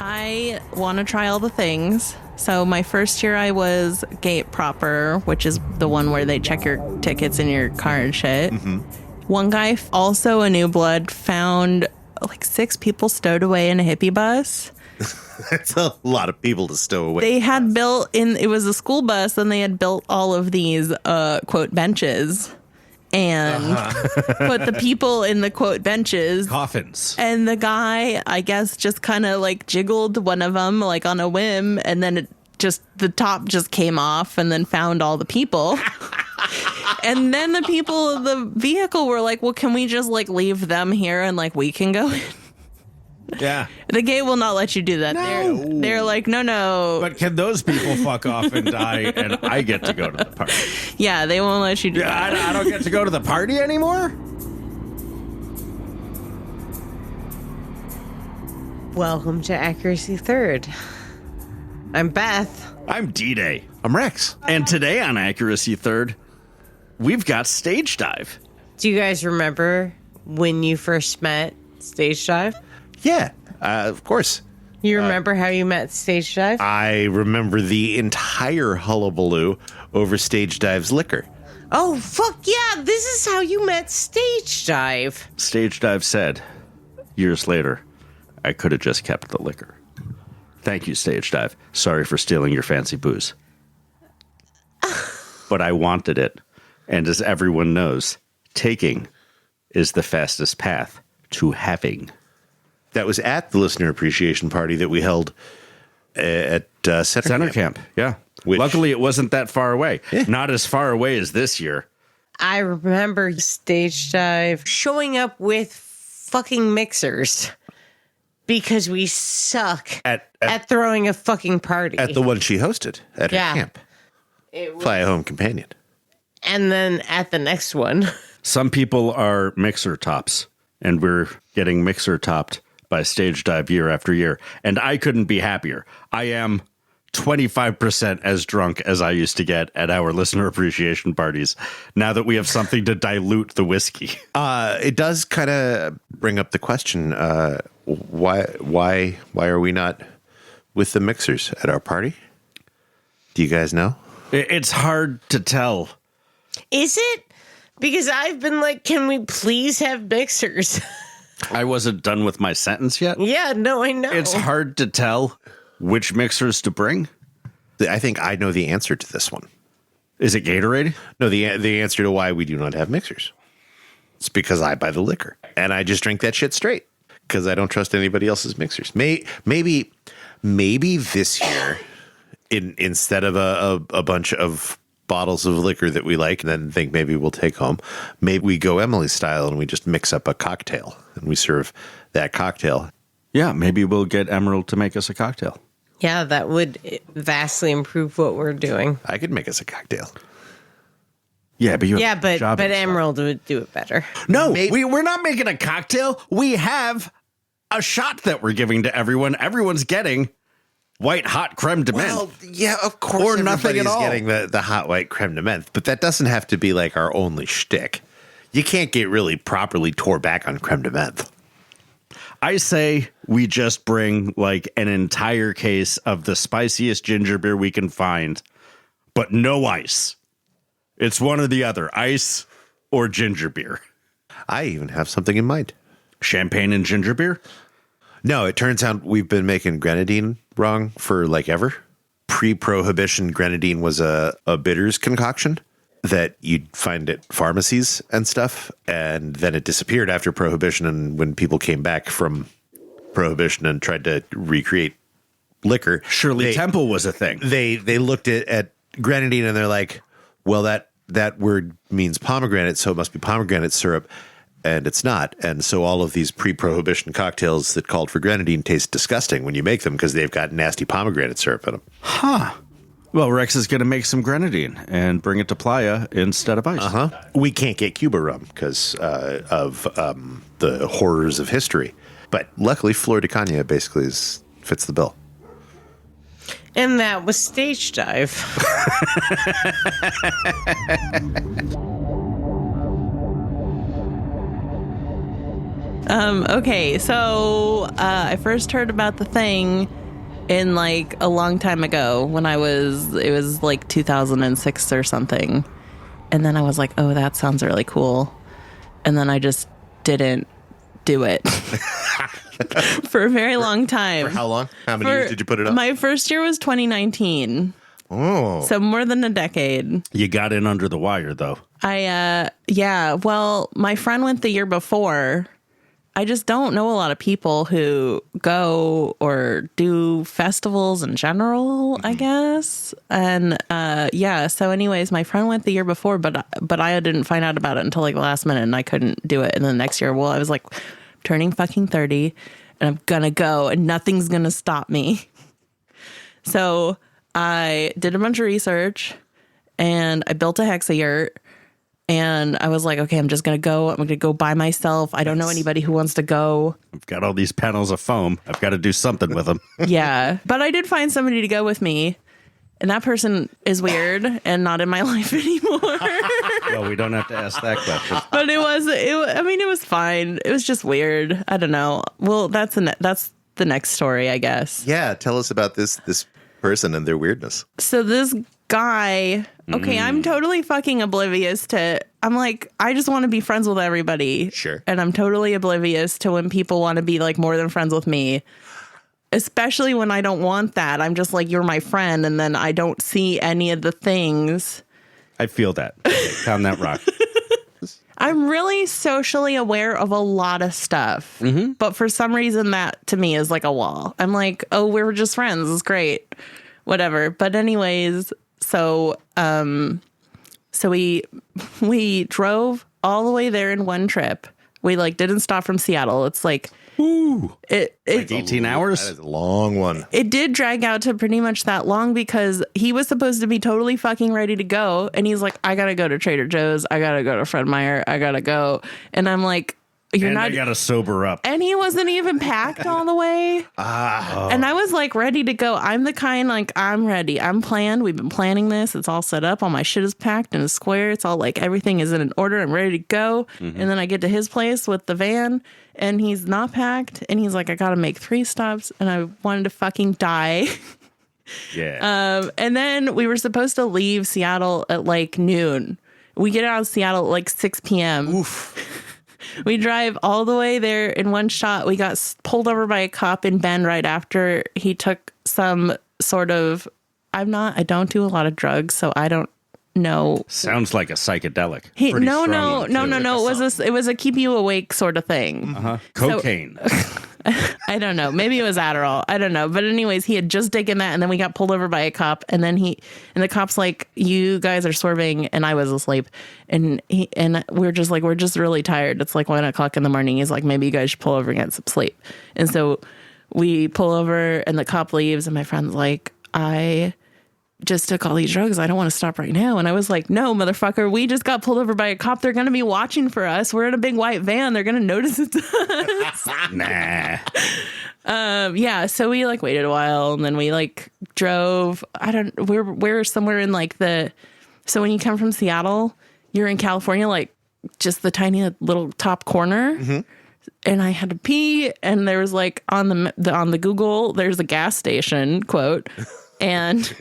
I want to try all the things. So my first year I was gate proper, which is the one where they check your tickets in your car and shit. Mm-hmm. One guy, also a new blood, found like 6 people stowed away in a hippie bus. That's a lot of people to stow away. They had built it was a school bus, and they had built all of these, quote, benches. And put the people in the quote benches. Coffins. And the guy, I guess, just kind of like jiggled one of them like on a whim. And then the top just came off and then found all the people. And then the people of the vehicle were like, well, can we just like leave them here and like we can go in? Yeah. The gate will not let you do that. No. They're like, no. But can those people fuck off and die and I get to go to the party? Yeah, they won't let you do that. I don't get to go to the party anymore? Welcome to Accuracy Third. I'm Beth. I'm D-Day. I'm Rex. And today on Accuracy Third, we've got Stage Dive. Do you guys remember when you first met Stage Dive? Yeah, of course. You remember how you met Stage Dive? I remember the entire hullabaloo over Stage Dive's liquor. Oh, fuck yeah. This is how you met Stage Dive. Stage Dive said, years later, I could have just kept the liquor. Thank you, Stage Dive. Sorry for stealing your fancy booze. But I wanted it. And as everyone knows, taking is the fastest path to having. That was at the listener appreciation party that we held at Center Camp. Yeah. Which, luckily, it wasn't that far away. Yeah. Not as far away as this year. I remember Stage Dive showing up with fucking mixers because we suck at throwing a fucking party. At the one she hosted at her camp. Playa Home Companion. And then at the next one. Some people are mixer tops, and we're getting mixer topped by Stage Dive year after year. And I couldn't be happier. I am 25% as drunk as I used to get at our listener appreciation parties now that we have something to dilute the whiskey. It does kind of bring up the question, why are we not with the mixers at our party? Do you guys know? It's hard to tell. Is it? Because I've been like, can we please have mixers? I wasn't done with my sentence yet. Yeah, no, I know. It's hard to tell which mixers to bring. I think I know the answer to this one. Is it Gatorade? No, the answer to why we do not have mixers. It's because I buy the liquor. And I just drink that shit straight. Because I don't trust anybody else's mixers. Maybe this year, instead of a bunch of bottles of liquor that we like and then think maybe we'll take home, maybe we go Emily style and we just mix up a cocktail and we serve that cocktail. Yeah, maybe we'll get Emerald to make us a cocktail. Yeah, that would vastly improve what we're doing. I could make us a cocktail. Yeah, but but Emerald would do it better. No, we're not making a cocktail. We have a shot that we're giving to everyone. Everyone's getting white hot creme de menthe. Well, yeah, of course. Or nothing at all. Getting the hot white creme de menthe, but that doesn't have to be like our only shtick. You can't get really properly tore back on creme de menthe. I say we just bring like an entire case of the spiciest ginger beer we can find, but no ice. It's one or the other, ice or ginger beer. I even have something in mind. Champagne and ginger beer? No, it turns out we've been making grenadine wrong for like ever. Pre-prohibition, grenadine was a bitters concoction that you'd find at pharmacies and stuff. And then it disappeared after prohibition. And when people came back from prohibition and tried to recreate liquor. Shirley Temple was a thing. They looked at grenadine and they're like, well, that word means pomegranate, so it must be pomegranate syrup. And it's not. And so all of these pre-prohibition cocktails that called for grenadine taste disgusting when you make them because they've got nasty pomegranate syrup in them. Huh. Well, Rex is going to make some grenadine and bring it to Playa instead of ice. Uh-huh. We can't get Cuba rum because of the horrors of history. But luckily, Flor de Caña basically fits the bill. And that was Stage Dive. Okay, so I first heard about the thing in like a long time ago when it was like 2006 or something. And then I was like, oh, that sounds really cool. And then I just didn't do it for a very long time. For how long? How many years did you put it up? My first year was 2019. Oh. So more than a decade. You got in under the wire, though. Yeah. Well, my friend went the year before. I just don't know a lot of people who go or do festivals in general, I guess. And yeah, so anyways, my friend went the year before, but I didn't find out about it until like the last minute and I couldn't do it. And then next year, well, I was like turning fucking 30 and I'm gonna go and nothing's gonna stop me. So I did a bunch of research and I built a hexayurt. And I was like, okay, I'm just going to go. I'm going to go by myself. I don't know anybody who wants to go. I've got all these panels of foam. I've got to do something with them. Yeah. But I did find somebody to go with me. And that person is weird and not in my life anymore. Well, we don't have to ask that question. But it was fine. It was just weird. I don't know. Well, that's the next story, I guess. Yeah, tell us about this person and their weirdness. So this guy, okay, I'm totally fucking oblivious to, I'm like, I just want to be friends with everybody. Sure. And I'm totally oblivious to when people want to be like more than friends with me, especially when I don't want that. I'm just like, you're my friend. And then I don't see any of the things. I feel that. Pound that rock. I'm really socially aware of a lot of stuff. But for some reason, that to me is like a wall. I'm like, oh, we're just friends. It's great. Whatever. But anyways, so we drove all the way there in one trip. We like didn't stop from Seattle. It's like, Ooh, it like 18 hours. That is a long one. It did drag out to pretty much that long because he was supposed to be totally fucking ready to go. And he's like, I got to go to Trader Joe's. I got to go to Fred Meyer. I got to go. And I'm like, I got to sober up. And he wasn't even packed all the way. And I was like ready to go. I'm the kind like, I'm ready. I'm planned. We've been planning this. It's all set up. All my shit is packed in a square. It's all like everything is in an order. I'm ready to go. And then I get to his place with the van and he's not packed. And he's like, I got to make 3 stops. And I wanted to fucking die. Yeah. And then we were supposed to leave Seattle at like noon. We get out of Seattle at like 6 p.m. Oof. We drive all the way there in one shot. We got pulled over by a cop in Bend right after he took some sort of, I don't do a lot of drugs, so I don't know. Sounds like a psychedelic. No. It was a keep you awake sort of thing. Cocaine. I don't know. Maybe it was Adderall. I don't know. But anyways, he had just taken that and then we got pulled over by a cop and then the cop's like, you guys are swerving, and I was asleep. And we're just like, we're just really tired. It's like 1 o'clock in the morning. He's like, maybe you guys should pull over and get some sleep. And so we pull over and the cop leaves and my friend's like, I just took all these drugs. I don't want to stop right now. And I was like, no, motherfucker, we just got pulled over by a cop. They're going to be watching for us. We're in a big white van. They're going to notice it's us. Nah. Yeah. So we like waited a while and then we like drove. We're somewhere in like so when you come from Seattle, you're in California, like just the tiny little top corner. And I had to pee. And there was like on the Google, there's a gas station quote. And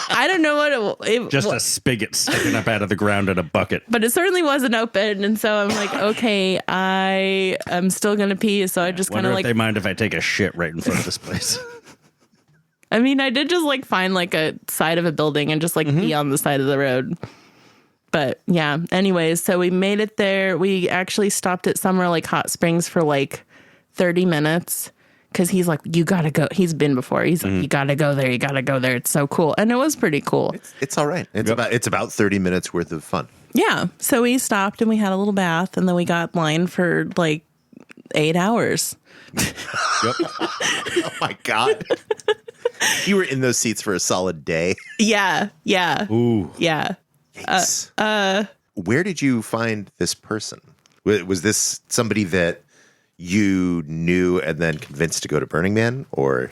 I don't know what it Just a spigot sticking up out of the ground in a bucket. But it certainly wasn't open. And so I'm like, okay, I am still going to pee. So I just kind of like. They mind if I take a shit right in front of this place. I mean, I did just like find like a side of a building and just like pee on the side of the road. But yeah, anyways, so we made it there. We actually stopped at somewhere like Hot Springs for like 30 minutes. Because he's like, you got to go. He's been before. He's like, you got to go there. You got to go there. It's so cool. And it was pretty cool. It's all right. It's about 30 minutes worth of fun. Yeah. So we stopped and we had a little bath and then we got line for like 8 hours. Yep. Oh my God. You were in those seats for a solid day. Yeah. Yeah. Ooh. Yeah. Where did you find this person? Was this somebody that you knew and then convinced to go to Burning Man, or?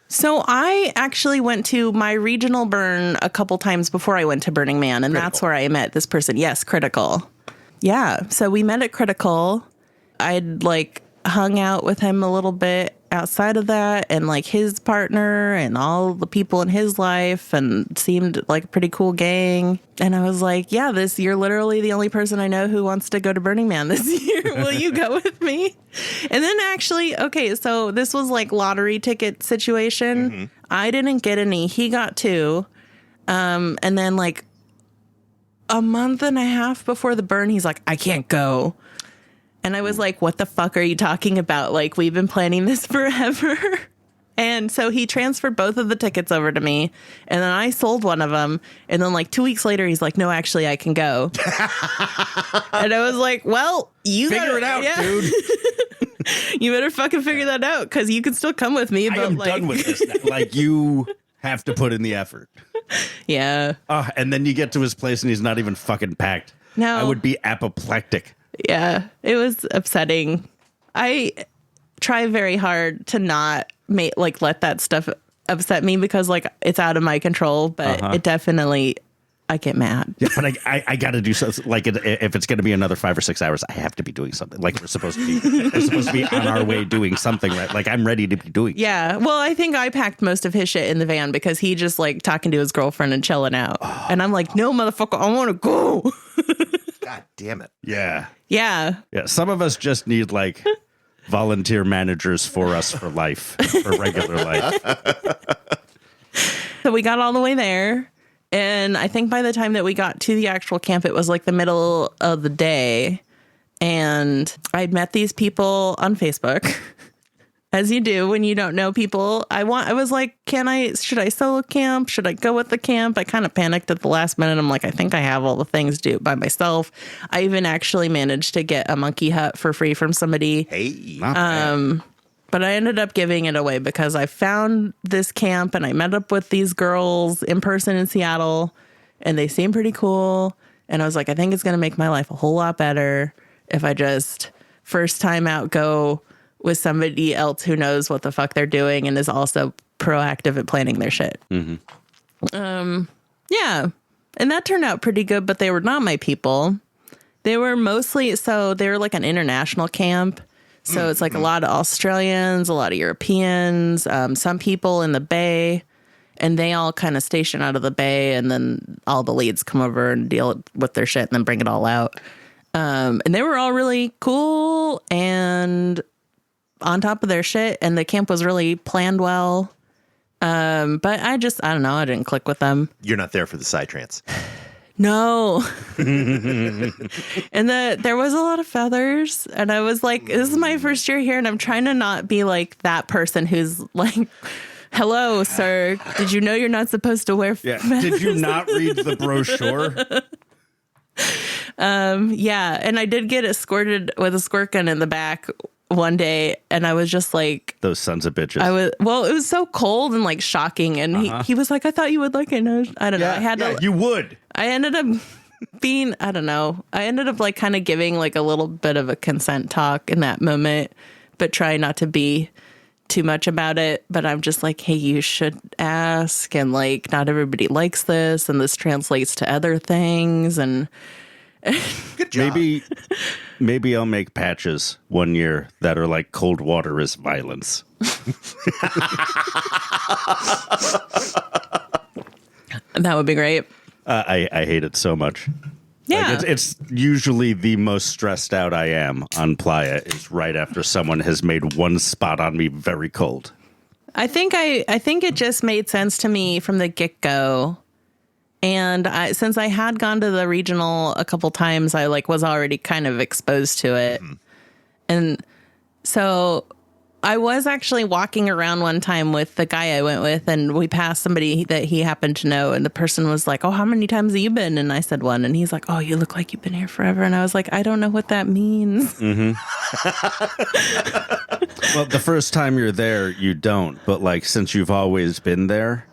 So I actually went to my regional burn a couple times before I went to Burning Man, and Critical. That's where I met this person. Yes, Critical. Yeah. So we met at Critical. I'd like hung out with him a little bit outside of that, and like his partner and all the people in his life, and seemed like a pretty cool gang. And I was like, yeah, you're literally the only person I know who wants to go to Burning Man this year. Will you go with me? And then actually, okay, so this was like lottery ticket situation. Mm-hmm. I didn't get any. He got 2. And then like a month and a half before the burn, he's like, I can't go. And I was like, what the fuck are you talking about? Like, we've been planning this forever. And so he transferred both of the tickets over to me. And then I sold one of them. And then like 2 weeks later, he's like, no, actually, I can go. And I was like, well, you figure it out, dude. You better fucking figure that out, because you can still come with me. I but am like, done with this now. Like, you have to put in the effort. Yeah. And then you get to his place and he's not even fucking packed. No. I would be apoplectic. Yeah, it was upsetting. I try very hard to not let that stuff upset me, because like it's out of my control, but it definitely, I get mad. Yeah, but I got to do something. Like, if it's going to be another 5 or 6 hours, I have to be doing something. Like, we're supposed to be on our way doing something, right? Like, I'm ready to be doing. Yeah. Well, I think I packed most of his shit in the van, because he just like talking to his girlfriend and chilling out. And I'm like, no, motherfucker, I want to go. God damn it. Yeah. Yeah. Yeah. Some of us just need like volunteer managers for us for life, for regular life. So we got all the way there. And I think by the time that we got to the actual camp, it was like the middle of the day. And I'd met these people on Facebook, as you do when you don't know people. I was like, should I solo camp? Should I go with the camp? I kind of panicked at the last minute. I'm like, I think I have all the things to do it by myself. I even actually managed to get a monkey hut for free from somebody. Hey. But I ended up giving it away, because I found this camp and I met up with these girls in person in Seattle, and they seemed pretty cool. And I was like, I think it's going to make my life a whole lot better if I just first time out go with somebody else who knows what the fuck they're doing and is also proactive at planning their shit. Mm-hmm. Yeah. And that turned out pretty good, but they were not my people. They were they were like an international camp. So it's like a lot of Australians, a lot of Europeans, some people in the Bay, and they all kind of station out of the Bay, and then all the leads come over and deal with their shit and then bring it all out. And they were all really cool and on top of their shit, and the camp was really planned well. But I don't know, I didn't click with them. You're not there for the psytrance. No. And there was a lot of feathers, and I was like, this is my first year here, and I'm trying to not be like that person who's like, hello, sir, did you know you're not supposed to wear feathers? Did you not read the brochure? Yeah, and I did get escorted with a squirt gun in the back one day, and I was just like, those sons of bitches. it was so cold and like shocking, and he was like, I thought you would like it. And I don't know. You would. I ended up being, I don't know. I ended up like kind of giving like a little bit of a consent talk in that moment, but try not to be too much about it. But I'm just like, hey, you should ask, and like not everybody likes this, and this translates to other things, and good job. Maybe I'll make patches one year that are like cold water is violence. That would be great. I hate it so much. Yeah. Like it's usually the most stressed out I am on Playa is right after someone has made one spot on me very cold. I think it just made sense to me from the get-go. And since I had gone to the regional a couple times, I like was already kind of exposed to it. Mm-hmm. And so I was actually walking around one time with the guy I went with, and we passed somebody that he happened to know, and the person was like, oh, how many times have you been? And I said one, and he's like, oh, you look like you've been here forever. And I was like, I don't know what that means. Mm-hmm. Well, the first time you're there, you don't. But like, since you've always been there,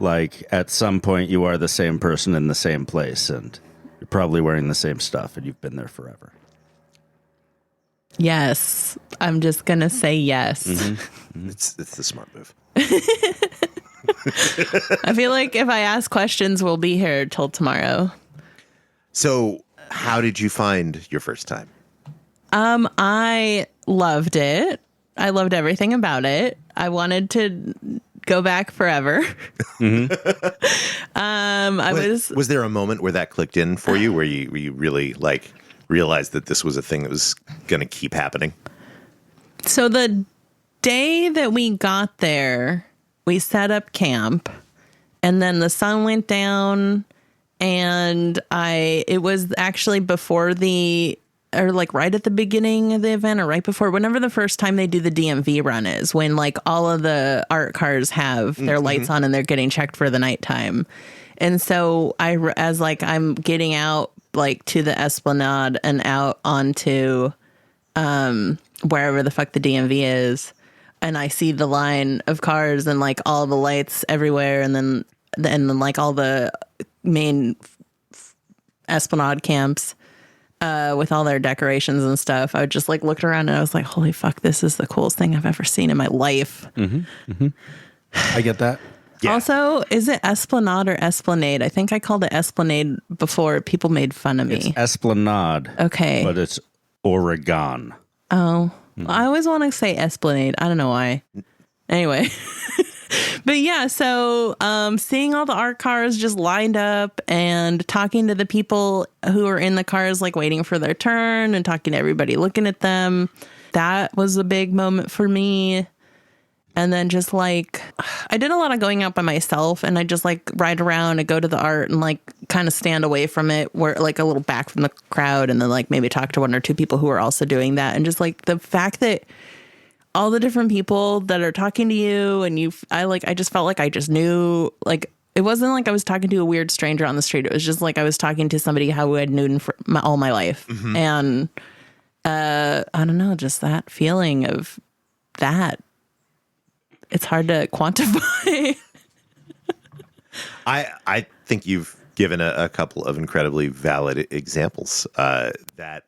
like at some point you are the same person in the same place, and you're probably wearing the same stuff, and you've been there forever. Yes. I'm just going to say yes. Mm-hmm. Mm-hmm. It's the smart move. I feel like if I ask questions, we'll be here till tomorrow. So how did you find your first time? I loved it. I loved everything about it. I wanted to go back forever. Was there a moment where that clicked in for you, where you really like realized that this was a thing that was going to keep happening? So the day that we got there, we set up camp, and then the sun went down, and it was actually before or like right at the beginning of the event, or right before, whenever the first time they do the DMV run is, when like all of the art cars have their lights on and they're getting checked for the nighttime. And so as like I'm getting out like to the Esplanade and out onto wherever the fuck the DMV is, and I see the line of cars and like all the lights everywhere, and then like all the main Esplanade camps with all their decorations and stuff. I just like looked around and I was like, holy fuck, this is the coolest thing I've ever seen in my life. I get that. Yeah. Also, is it Esplanade or Esplanade? I think I called it Esplanade before. People made fun of me. It's Esplanade. Okay. But it's Oregon. Oh, I always want to say Esplanade. I don't know why. Anyway. But yeah, so seeing all the art cars just lined up and talking to the people who are in the cars, like waiting for their turn, and talking to everybody looking at them, that was a big moment for me. And then just like, I did a lot of going out by myself, and I just like ride around and go to the art and like kind of stand away from it, where like a little back from the crowd, and then like maybe talk to one or two people who are also doing that. And just like the fact that all the different people that are talking to you, and I just felt like I just knew, like, it wasn't like I was talking to a weird stranger on the street. It was just like I was talking to somebody who I had known for all my life. And I don't know, just that feeling of that. It's hard to quantify. I think you've given a couple of incredibly valid examples. That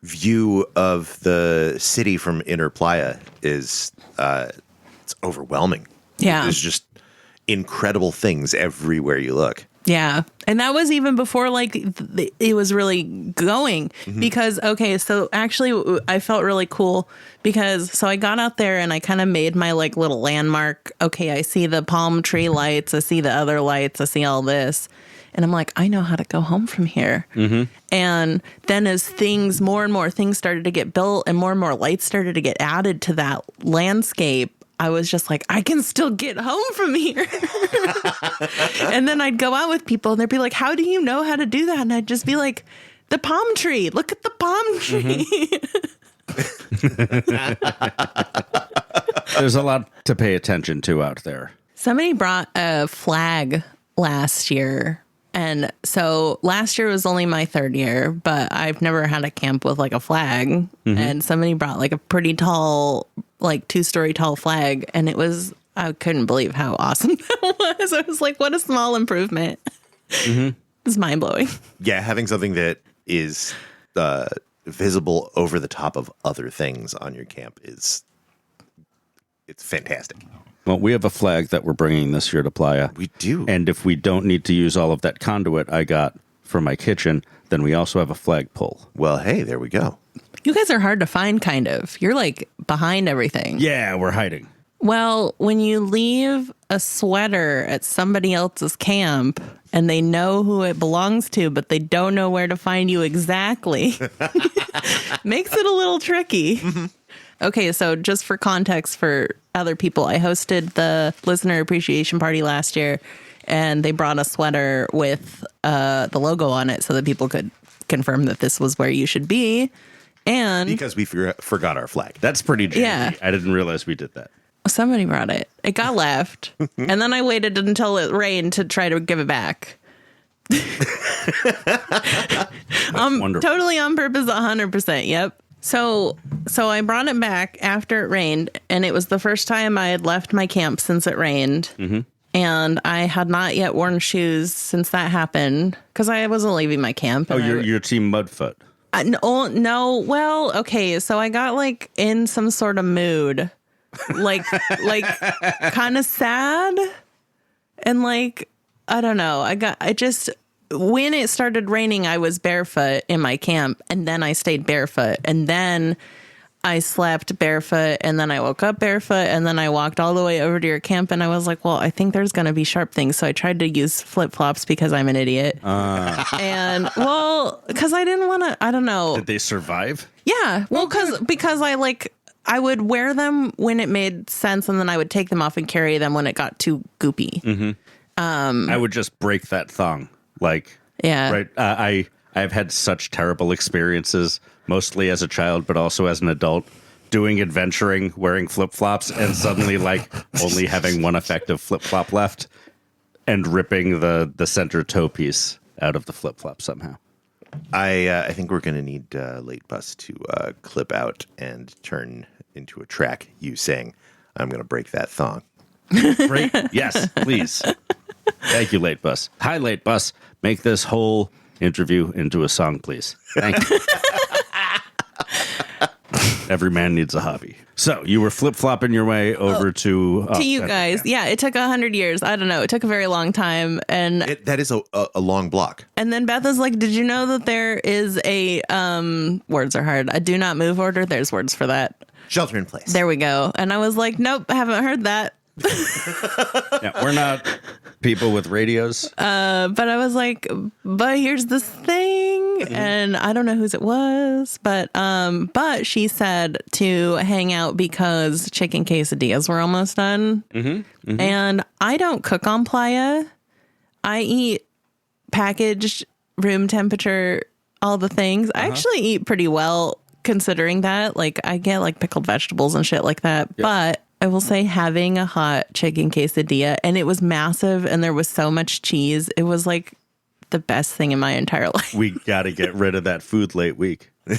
view of the city from Inner Playa is it's overwhelming. Yeah. There's just incredible things everywhere you look. Yeah. And that was even before like it was really going, because, okay, so actually I felt really cool because so I got out there and I kind of made my like little landmark. Okay, I see the palm tree lights. I see the other lights. I see all this. And I'm like, I know how to go home from here. And then as more and more things started to get built and more lights started to get added to that landscape, I was just like, I can still get home from here. And then I'd go out with people and they'd be like, how do you know how to do that? And I'd just be like, the palm tree. Look at the palm tree. There's a lot to pay attention to out there. Somebody brought a flag last year. And so last year was only my third year, but I've never had a camp with like a flag. And somebody brought like a pretty tall, like 2-story tall flag. And I couldn't believe how awesome that was. I was like, what a small improvement. It's mind blowing. Yeah, having something that is visible over the top of other things on your camp it's fantastic. Well, we have a flag that we're bringing this year to Playa. We do. And if we don't need to use all of that conduit I got for my kitchen, then we also have a flagpole. Well, hey, there we go. You guys are hard to find, kind of. You're like behind everything. Yeah, we're hiding. Well, when you leave a sweater at somebody else's camp and they know who it belongs to, but they don't know where to find you exactly, makes it a little tricky. Okay, so just for context for other people, I hosted the listener appreciation party last year, and they brought a sweater with the logo on it so that people could confirm that this was where you should be. And Because we forgot our flag. That's pretty janky. Yeah. I didn't realize we did that. somebody brought it. It got left, and then I waited until it rained to try to give it back. Wonderful. Totally on purpose, 100%. Yep. So I brought it back after it rained, and it was the first time I had left my camp since it rained. Mm-hmm. And I had not yet worn shoes since that happened because I wasn't leaving my camp. Oh, you're Team Mudfoot. No. Well, okay. So I got like in some sort of mood, like kind of sad, and like I don't know. when it started raining, I was barefoot in my camp, and then I stayed barefoot, and then I slept barefoot, and then I woke up barefoot, and then I walked all the way over to your camp, and I was like, well, I think there's going to be sharp things. So I tried to use flip-flops because I'm an idiot. And, well, because I didn't want to, I don't know. Did they survive? Yeah. Well, because I would wear them when it made sense, and then I would take them off and carry them when it got too goopy. I would just break that thong. Like, Yeah. right. I've had such terrible experiences, mostly as a child, but also as an adult, doing adventuring, wearing flip-flops, and suddenly like only having one effective flip-flop left and ripping the center toe piece out of the flip-flop somehow. I think we're going to need Late Bus to clip out and turn into a track you saying, I'm going to break that thong. Great. Yes, please. Thank you, Late Bus. Hi, Late Bus. Make this whole interview into a song, please. Thank you. Every man needs a hobby. So you were flip-flopping your way over to you guys. Yeah, it took 100 years. I don't know. It took a very long time. And That is a long block. and then Beth is like, did you know that there is a, words are hard, a do not move order? There's words for that. Shelter in place. There we go. And I was like, nope, I haven't heard that. Yeah, we're not people with radios. But I was like, but here's this thing, and I don't know whose it was, but she said to hang out because chicken quesadillas were almost done, and I don't cook on Playa. I eat packaged, room temperature, all the things. I actually eat pretty well considering that. Like I get like pickled vegetables and shit like that, but I will say having a hot chicken quesadilla, and it was massive and there was so much cheese. It was like the best thing in my entire life. We got to get rid of that food late week. Why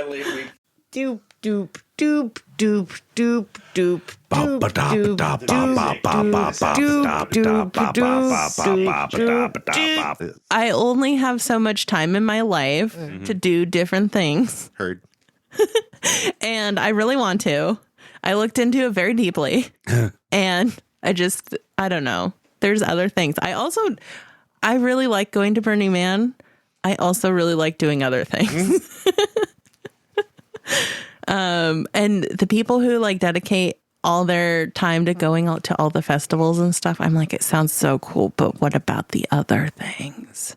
late week? Doop doop doop doop doop doop doop doop doop. I only have so much time in my life to do different things, Heard. and I really want to. I looked into it very deeply, and I don't know. There's other things. I really like going to Burning Man. I also really like doing other things. And the people who like dedicate all their time to going out to all the festivals and stuff, I'm like, it sounds so cool, but what about the other things?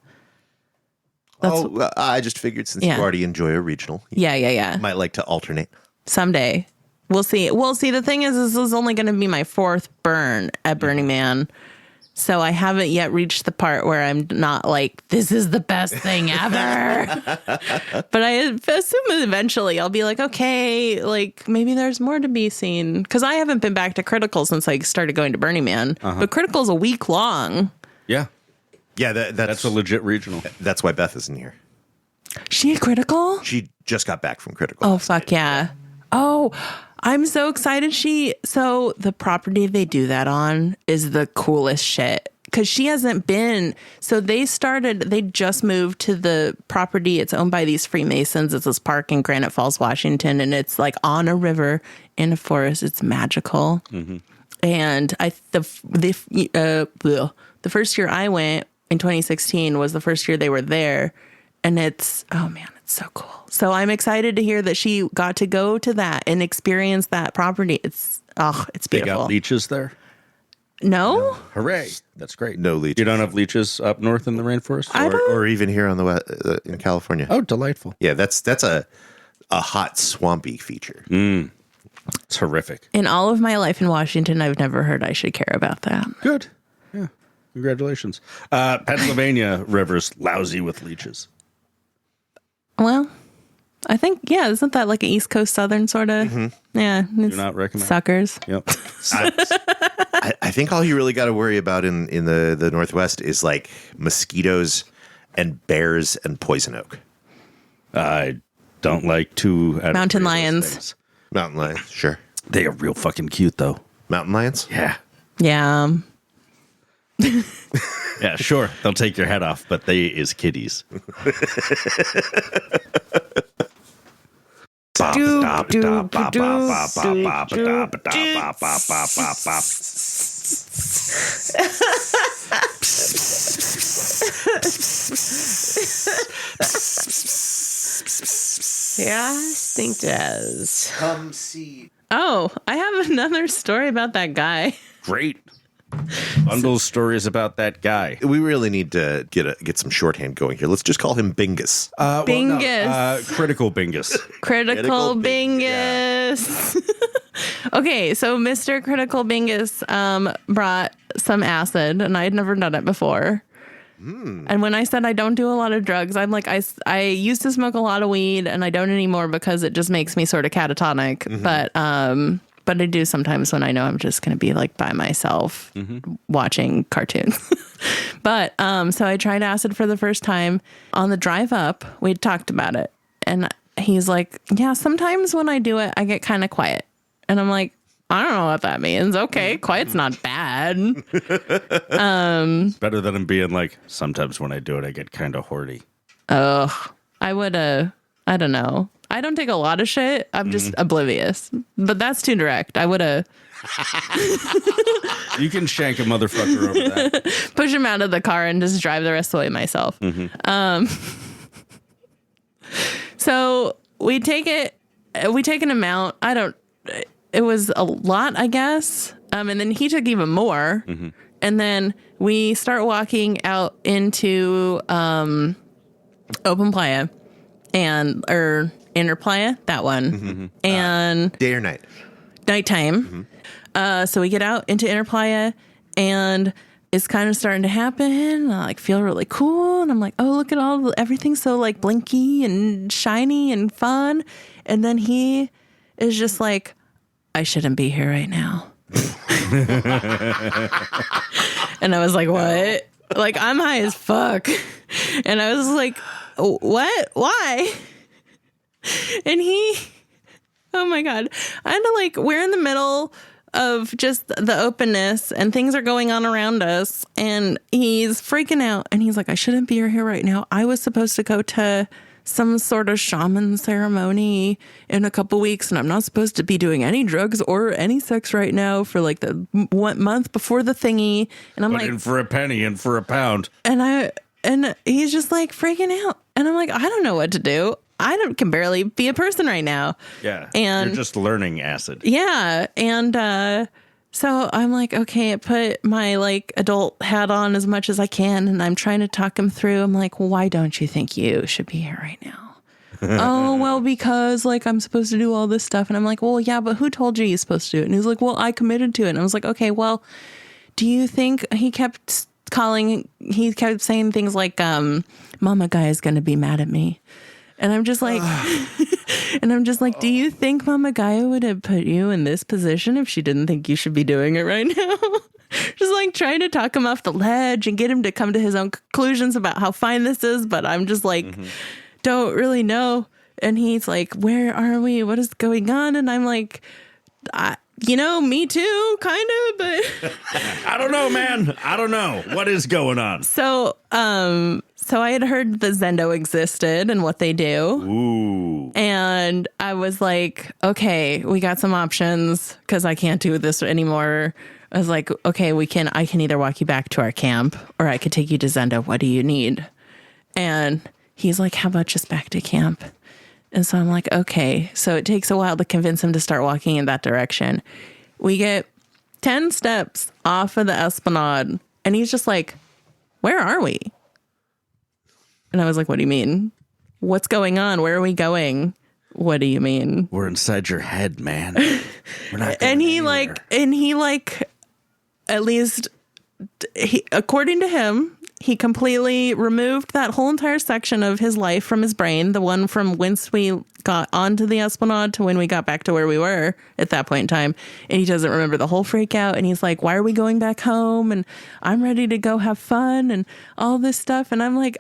I just figured since you already enjoy a regional, you Yeah. might like to alternate. Someday. We'll see. Well, see, the thing is this is only going to be my fourth burn at Burning Man. So I haven't yet reached the part where I'm not like, this is the best thing ever. But I assume eventually I'll be like, okay, like maybe there's more to be seen. Because I haven't been back to Critical since I started going to Burning Man. But Critical's a week long. Yeah. Yeah, That's a legit regional. That's why Beth isn't here. She at Critical? She just got back from Critical. Oh, fuck yeah. Oh, I'm so excited. So the property they do that on is the coolest shit. Because she hasn't been. So they just moved to the property. It's owned by these Freemasons. It's this park in Granite Falls, Washington. And it's like on a river in a forest. It's magical. And the first year I went in 2016 was the first year they were there. And it's so cool. So I'm excited to hear that she got to go to that and experience that property. It's beautiful. They got leeches there? No? Hooray. That's great. No leeches. You don't have leeches up north in the rainforest? Or even here on the west, in California. Oh, delightful. Yeah, that's a hot swampy feature. It's horrific. In all of my life in Washington, I've never heard I should care about that. Good. Yeah. Congratulations. Pennsylvania river's lousy with leeches. Well, I think, isn't that like an East Coast Southern sort of? Yeah. Do not recommend. Suckers. Yep. I think all you really got to worry about in the Northwest is like mosquitoes and bears and poison oak. I don't like to... Mountain lions. Mountain lions, sure. They are real fucking cute, though. Mountain lions? Yeah. Yeah. Yeah, sure. They'll take your head off, but they is kitties. Yeah, I think does. Come see. Oh, I have another story about that guy. Great. Bundle stories about that guy. We really need to get some shorthand going here. Let's just call him Bingus. Bingus. Critical Bingus. Critical Bingus. Okay, so Mr. Critical Bingus brought some acid, and I had never done it before. And when I said I don't do a lot of drugs, I'm like, I used to smoke a lot of weed, and I don't anymore because it just makes me sort of catatonic. Mm-hmm. But I do sometimes when I know I'm just going to be like by myself watching cartoons. But so I tried acid for the first time. On the drive up, we talked about it. And he's like, yeah, sometimes when I do it, I get kind of quiet. And I'm like, I don't know what that means. Okay, quiet's not bad. Better than him being like, sometimes when I do it, I get kind of horny. Oh, I don't know. I don't take a lot of shit. I'm just oblivious. But that's too direct. I would have You can shank a motherfucker over that. push him out of the car and just drive the rest of the way myself. So we take an amount. It was a lot, I guess. And then he took even more. And then we start walking out into open Playa or inner Playa, that one. And Day or night? nighttime. So we get out into inner Playa and it's kind of starting to happen. I like feel really cool. And I'm like, oh, look at everything's so like blinky and shiny and fun. And then he is just like, I shouldn't be here right now. And I was like, what? Like, I'm high as fuck. And I was like, what? Why? And oh my God. We're in the middle of just the openness and things are going on around us. And he's freaking out. And he's like, I shouldn't be here right now. I was supposed to go to some sort of shaman ceremony in a couple weeks, and I'm not supposed to be doing any drugs or any sex right now for like the 1 month before the thingy. And I'm But like, in for a penny and for a pound. and he's just like freaking out, and I'm like, I don't know what to do. Can barely be a person right now. Yeah, and you're just learning acid. Yeah, and so I'm like, okay, I put my like adult hat on as much as I can, and I'm trying to talk him through. I'm like, well, why don't you think you should be here right now? Oh, well, because like I'm supposed to do all this stuff. And I'm like, well, yeah, but who told you you're supposed to do it? And he's like, well, I committed to it. And I was like, okay, well, do you think he kept saying things like, Mama Guy is going to be mad at me. And I'm just like, do you think Mama Gaia would have put you in this position if she didn't think you should be doing it right now? Just like trying to talk him off the ledge and get him to come to his own conclusions about how fine this is. But I'm just like, don't really know. And he's like, where are we? What is going on? And I'm like, me too, kind of, but I don't know, man. I don't know what is going on. So I had heard that Zendo existed and what they do. Ooh. And I was like, okay, we got some options because I can't do this anymore. I was like, okay, I can either walk you back to our camp or I could take you to Zendo. What do you need? And he's like, how about just back to camp? And so I'm like, okay. So it takes a while to convince him to start walking in that direction. We get 10 steps off of the Esplanade and he's just like, where are we? And I was like, what do you mean? What's going on? Where are we going? What do you mean? We're inside your head, man. We're not going anywhere. At least according to him, he completely removed that whole entire section of his life from his brain. The one from once we got onto the Esplanade to when we got back to where we were at that point in time. And he doesn't remember the whole freak out. And he's like, why are we going back home? And I'm ready to go have fun and all this stuff. And I'm like,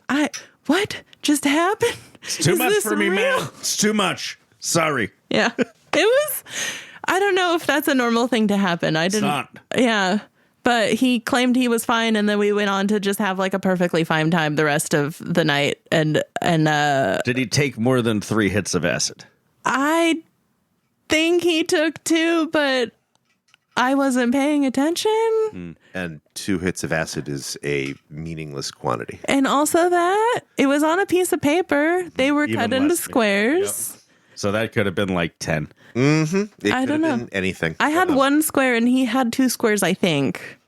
what just happened? It's too much for me, man. It's too much. Sorry. Yeah. I don't know if that's a normal thing to happen. It's not. Yeah. But he claimed he was fine, and then we went on to just have like a perfectly fine time the rest of the night. And did he take more than 3 hits of acid? I think he took 2, but I wasn't paying attention. And 2 hits of acid is a meaningless quantity. And also that it was on a piece of paper. They were Even cut into less. squares. Yep. So that could have been like 10. It I could don't have know. been anything. I had 1 square and he had 2 squares, I think.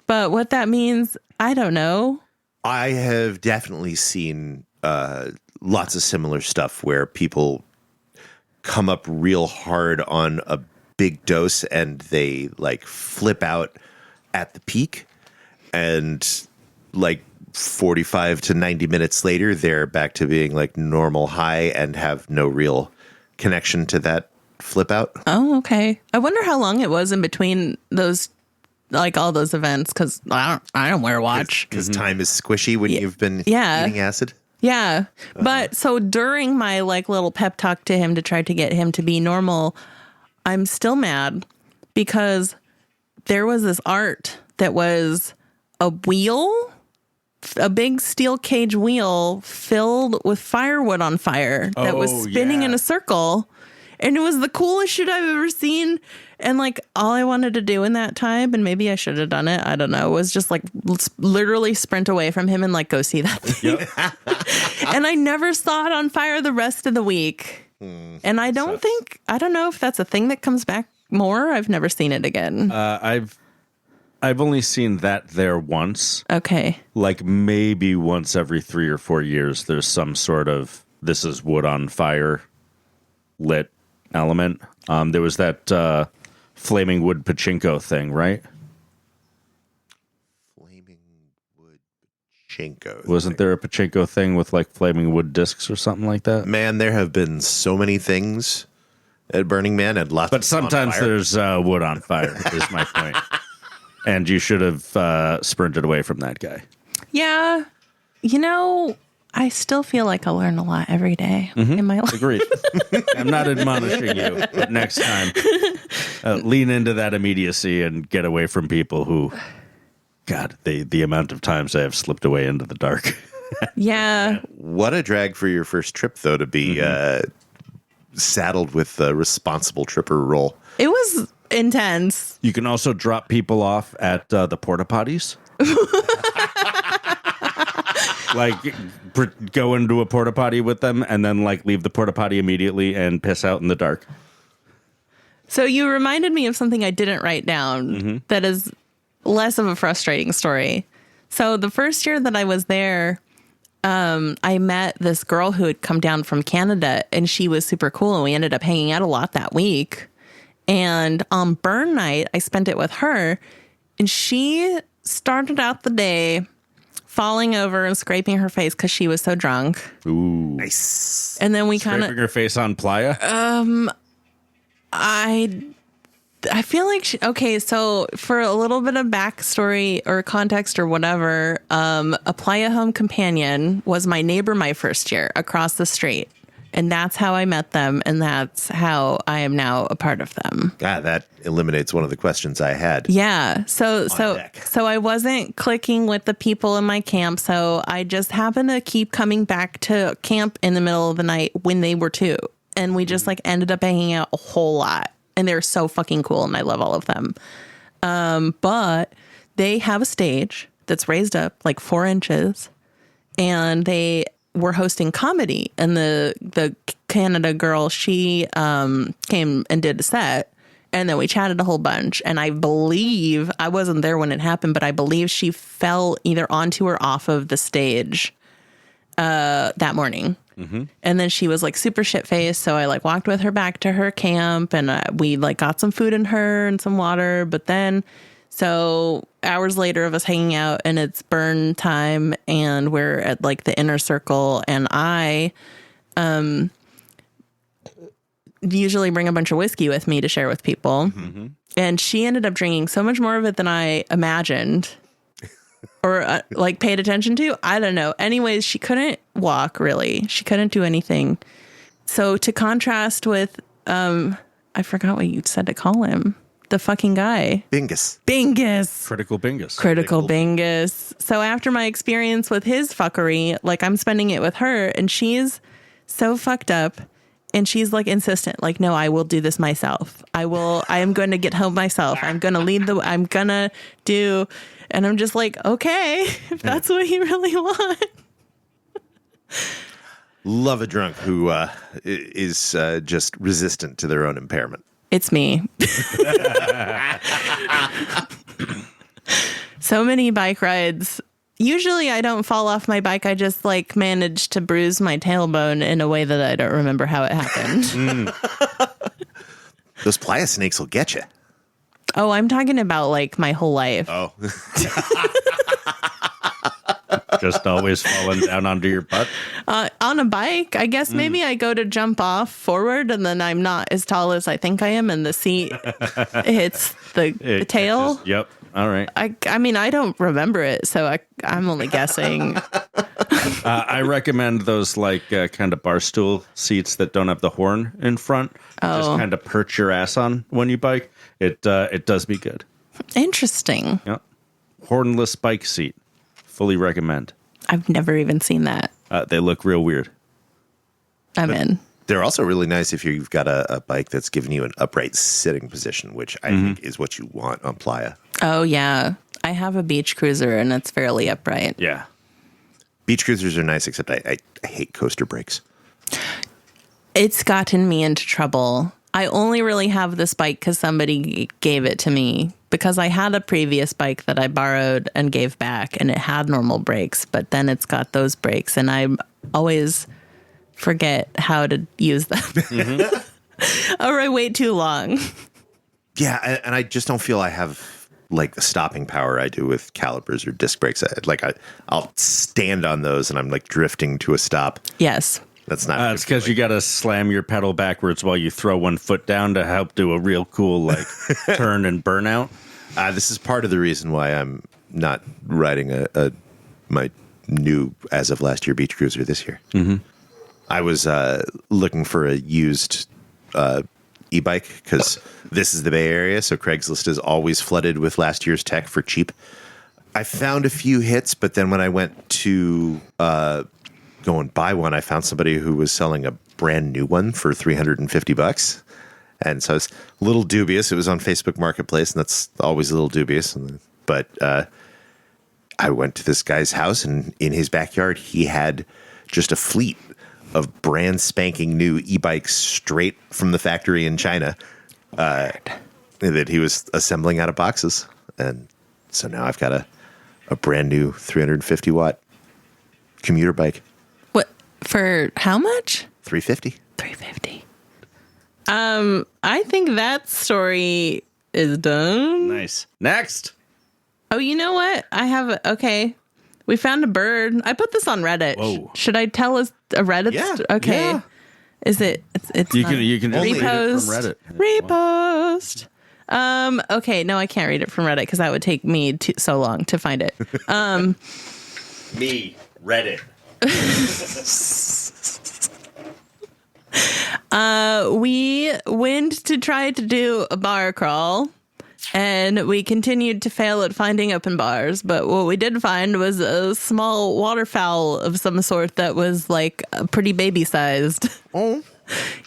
But what that means, I don't know. I have definitely seen lots of similar stuff where people come up real hard on a big dose and they like flip out at the peak, and like 45 to 90 minutes later, they're back to being like normal high and have no real connection to that flip out. Oh, okay. I wonder how long it was in between those, like all those events, because I don't wear a watch. Because time is squishy when you've been Yeah. eating acid. Yeah. But so during my like little pep talk to him to try to get him to be normal, I'm still mad because there was this art that was a wheel, a big steel cage wheel filled with firewood on fire that was spinning in a circle. And it was the coolest shit I've ever seen. And like all I wanted to do in that time, and maybe I should have done it, I don't know, was just like literally sprint away from him and like go see that thing. Yep. And I never saw it on fire the rest of the week. And I don't know if that's a thing that comes back more. I've never seen it again. I've only seen that there once. Okay. Like maybe once every 3 or 4 years, there's some sort of this is wood on fire lit element. There was that flaming wood pachinko thing, right? Flaming wood pachinko. Wasn't there a pachinko thing with like flaming wood discs or something like that? Man, there have been so many things at Burning Man and lots. But of sometimes there's wood on fire. Is my point. And you should have sprinted away from that guy. Yeah. You know, I still feel like I learn a lot every day in my life. Agreed. I'm not admonishing you, but next time, lean into that immediacy and get away from people who, God, the amount of times I have slipped away into the dark. Yeah. What a drag for your first trip, though, to be saddled with the responsible tripper role. It was intense. You can also drop people off at the porta potties. Like go into a porta potty with them and then like leave the porta potty immediately and piss out in the dark. So you reminded me of something I didn't write down that is less of a frustrating story. So the first year that I was there, I met this girl who had come down from Canada, and she was super cool, and we ended up hanging out a lot that week. And on burn night, I spent it with her, and she started out the day falling over and scraping her face because she was so drunk. Ooh. Nice. And then we kind Scraping of... her face on Playa? I feel like okay, so for a little bit of backstory or context or whatever, a Playa home companion was my neighbor my first year across the street. And that's how I met them, and that's how I am now a part of them. God, that eliminates one of the questions I had. Yeah. So deck. I wasn't clicking with the people in my camp, so I just happened to keep coming back to camp in the middle of the night when they were too. And we just like ended up hanging out a whole lot. And they're so fucking cool, and I love all of them. But they have a stage that's raised up like 4 inches, and they were hosting comedy. And the Canada girl, she came and did a set, and then we chatted a whole bunch. And I believe, I wasn't there when it happened, but I believe she fell either onto or off of the stage that morning. And then she was like super shit faced. So I like walked with her back to her camp, and we like got some food in her and some water. But then, so hours later of us hanging out, and it's burn time, and we're at like the inner circle, and I usually bring a bunch of whiskey with me to share with people. And she ended up drinking so much more of it than I imagined. Or like paid attention to. I don't know. Anyways, she couldn't walk really. She couldn't do anything. So to contrast with, I forgot what you said to call him. The fucking guy. Bingus. Critical Bingus. Critical Bingus. So after my experience with his fuckery, like I'm spending it with her, and she's so fucked up. and she's like insistent, like, no, I will do this myself. I am going to get home myself. I'm going to do, and I'm just like, okay, if that's what you really want. Love a drunk who is just resistant to their own impairment. It's me. So many bike rides. Usually I don't fall off my bike. I just like manage to bruise my tailbone in a way that I don't remember how it happened. Those playa snakes will get you. Oh, I'm talking about like my whole life. Oh. Just always falling down onto your butt. On a bike, I guess maybe I go to jump off forward and then I'm not as tall as I think I am and the seat hits the tail. Yep. All right. I mean, I don't remember it, so I'm only guessing. I recommend those like kind of bar stool seats that don't have the horn in front. Just kind of perch your ass on when you bike. It does me good. Interesting. Yep. Hornless bike seat. Fully recommend. I've never even seen that. They look real weird. I'm in. They're also really nice if you've got a bike that's giving you an upright sitting position, which I think is what you want on playa. Oh, yeah. I have a beach cruiser and it's fairly upright. Yeah. Beach cruisers are nice, except I hate coaster brakes. It's gotten me into trouble. I only really have this bike because somebody gave it to me, because I had a previous bike that I borrowed and gave back and it had normal brakes, but then it's got those brakes and I always forget how to use them. Or I wait too long. Yeah, and I just don't feel I have like the stopping power I do with calipers or disc brakes. I'll stand on those and I'm like drifting to a stop. Yes. That's not. It's because you got to slam your pedal backwards while you throw one foot down to help do a real cool like turn and burnout. This is part of the reason why I'm not riding my new, as of last year, beach cruiser this year. Mm-hmm. I was looking for a used e-bike because this is the Bay Area, so Craigslist is always flooded with last year's tech for cheap. I found a few hits, but then when I went to go and buy one, I found somebody who was selling a brand new one for $350. And so I was a little dubious. It was on Facebook Marketplace, and that's always a little dubious. But I went to this guy's house, and in his backyard, he had just a fleet of brand spanking new e-bikes straight from the factory in China that he was assembling out of boxes. And so now I've got a brand new 350 watt commuter bike. What, for how much? $350. $350. I think that story is done. Nice. Next. Oh, you know what? Okay. We found a bird. I put this on Reddit. Whoa. Should I tell us a Reddit? Yeah. Okay. Yeah. Is it? It's You not. can just read it repost. from Reddit. Repost. Okay. No, I can't read it from Reddit because that would take me so long to find it. Me, Reddit. We went to try to do a bar crawl, and we continued to fail at finding open bars. But what we did find was a small waterfowl of some sort that was like pretty baby sized. Oh.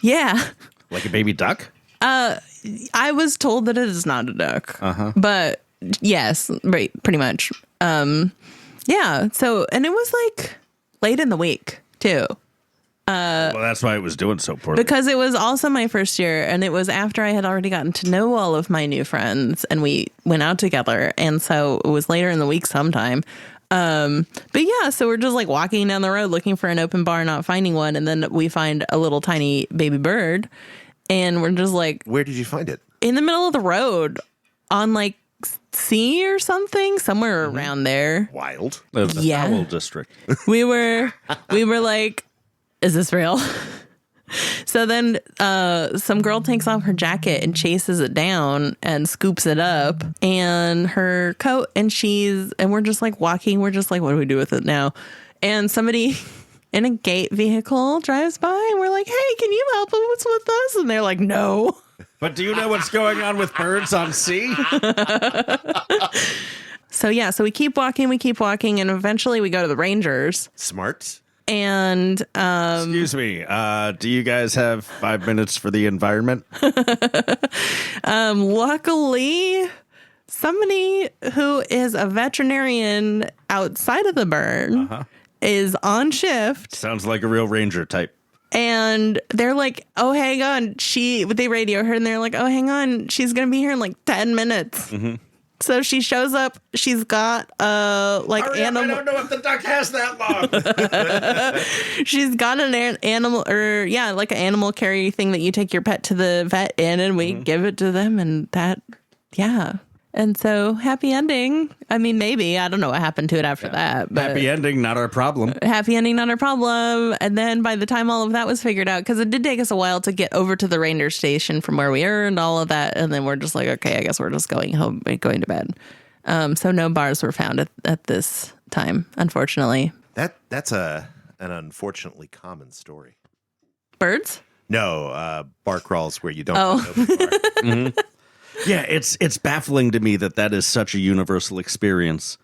Yeah. Like a baby duck? I was told that it is not a duck. But yes, right, pretty much. Yeah. So, and it was like late in the week too. Well, that's why it was doing so poorly. Because it was also my first year, and it was after I had already gotten to know all of my new friends, and we went out together, and so it was later in the week sometime. But yeah, so we're just like walking down the road looking for an open bar, not finding one, and then we find a little tiny baby bird, and we're just like... Where did you find it? In the middle of the road, on like C or something, somewhere around there. Wild. The Yeah. Fowl District. We were like... Is this real? So then some girl takes off her jacket and chases it down and scoops it up and her coat, and we're just like walking. We're just like, what do we do with it now? And somebody in a gate vehicle drives by and we're like, hey, can you help us with us? And they're like, no. But do you know what's going on with birds on sea? So yeah, so we keep walking, and eventually we go to the rangers. Smart. And Excuse me. Do you guys have 5 minutes for the environment? luckily, somebody who is a veterinarian outside of the burn is on shift. Sounds like a real ranger type. And they're like, oh, hang on. They radio her and they're like, oh, hang on. She's going to be here in like 10 minutes. Mm-hmm. So she shows up. She's got animal. I don't know if the duck has that long. She's got an animal like an animal carry thing that you take your pet to the vet in and we give it to them. And that, yeah. And so happy ending. I mean, maybe. I don't know what happened to it after that. But happy ending, not our problem. Happy ending, not our problem. And then by the time all of that was figured out, because it did take us a while to get over to the ranger station from where we were and all of that. And then we're just like, okay, I guess we're just going home, going to bed. So no bars were found at this time, unfortunately. That's an unfortunately common story. Birds? No, bar crawls where you don't Oh. know the bar. Yeah, it's baffling to me that is such a universal experience.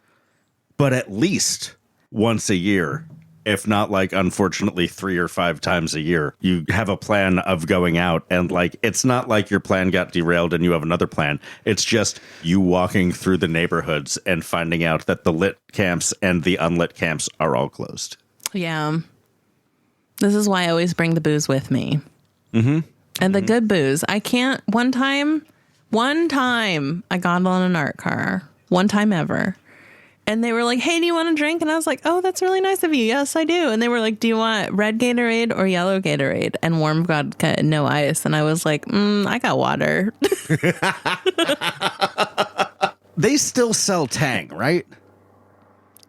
But at least once a year, if not like unfortunately 3 or 5 times a year, you have a plan of going out, and like it's not like your plan got derailed and you have another plan. It's just you walking through the neighborhoods and finding out that the lit camps and the unlit camps are all closed. Yeah. This is why I always bring the booze with me. Mm-hmm. And the good booze. I can't. One time I got on an art car. One time ever. And they were like, hey, do you want a drink? And I was like, oh, that's really nice of you. Yes, I do. And they were like, do you want red Gatorade or yellow Gatorade? And warm vodka and no ice. And I was like, I got water. They still sell Tang, right?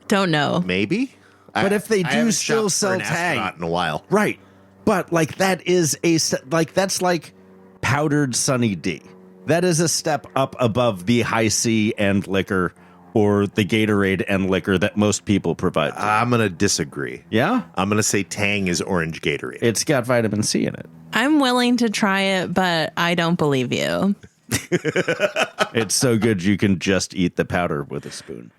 Don't know. Maybe. But if they I do haven't still shopped for sell an Tang astronaut in a while. Right. But like that's like powdered Sunny D. That is a step up above the high C and liquor or the Gatorade and liquor that most people provide. I'm going to disagree. Yeah? I'm going to say Tang is orange Gatorade. It's got vitamin C in it. I'm willing to try it, but I don't believe you. It's so good you can just eat the powder with a spoon.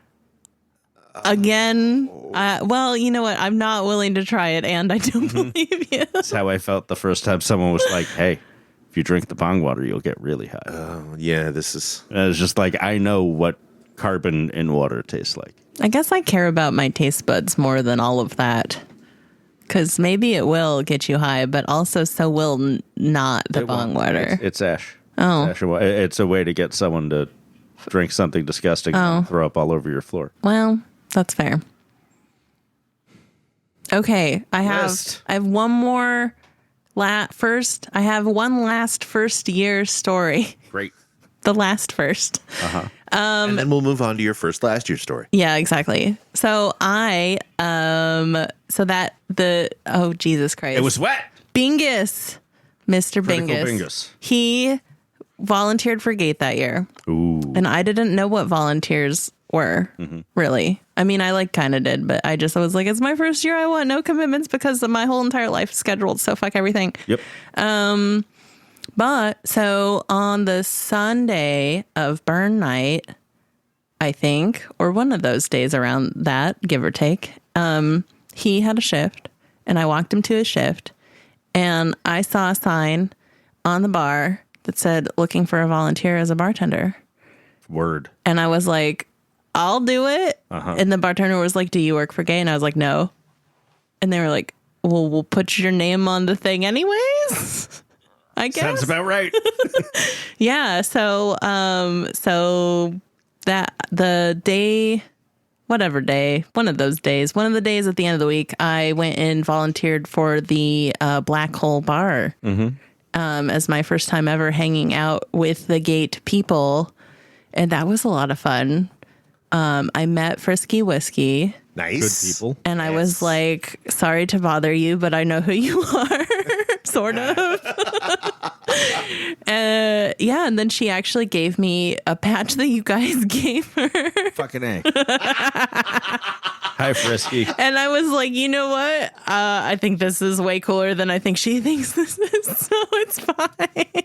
Again, well, you know what? I'm not willing to try it, and I don't believe you. That's how I felt the first time someone was like, hey, if you drink the bong water, you'll get really high. Yeah, this is... And it's just like, I know what carbon in water tastes like. I guess I care about my taste buds more than all of that. Because maybe it will get you high, but also so will not the bong water. It's ash. Oh. It's ash. It's a way to get someone to drink something disgusting and throw up all over your floor. Well, that's fair. Okay, I have one more I have one last first year story. Great. The last first. And then we'll move on to your first last year story. Yeah, exactly. So oh, Jesus Christ. It was wet. Bingus, Mr. Critical Bingus. Bingus. He volunteered for GATE that year. Ooh. And I didn't know what volunteers were, really. I mean, I kind of did, but I was like, it's my first year. I want no commitments because my whole entire life is scheduled. So fuck everything. Yep. But so on the Sunday of burn night, I think, or one of those days around that, give or take, he had a shift and I walked him to his shift and I saw a sign on the bar that said, looking for a volunteer as a bartender. Word. And I was like, I'll do it. And the bartender was like, do you work for GATE? And I was like, no. And they were like, well, we'll put your name on the thing anyways. I guess. Sounds about right. Yeah. So that the day, whatever day, one of the days at the end of the week, I went and volunteered for the Black Hole Bar as my first time ever hanging out with the GATE people. And that was a lot of fun. I met Frisky Whiskey. Nice. Good people. And I was like, sorry to bother you, but I know who you are. Sort of. Yeah, and then she actually gave me a patch that you guys gave her. Fucking A. Hi, Frisky. And I was like, you know what? I think this is way cooler than I think she thinks this is, so it's fine.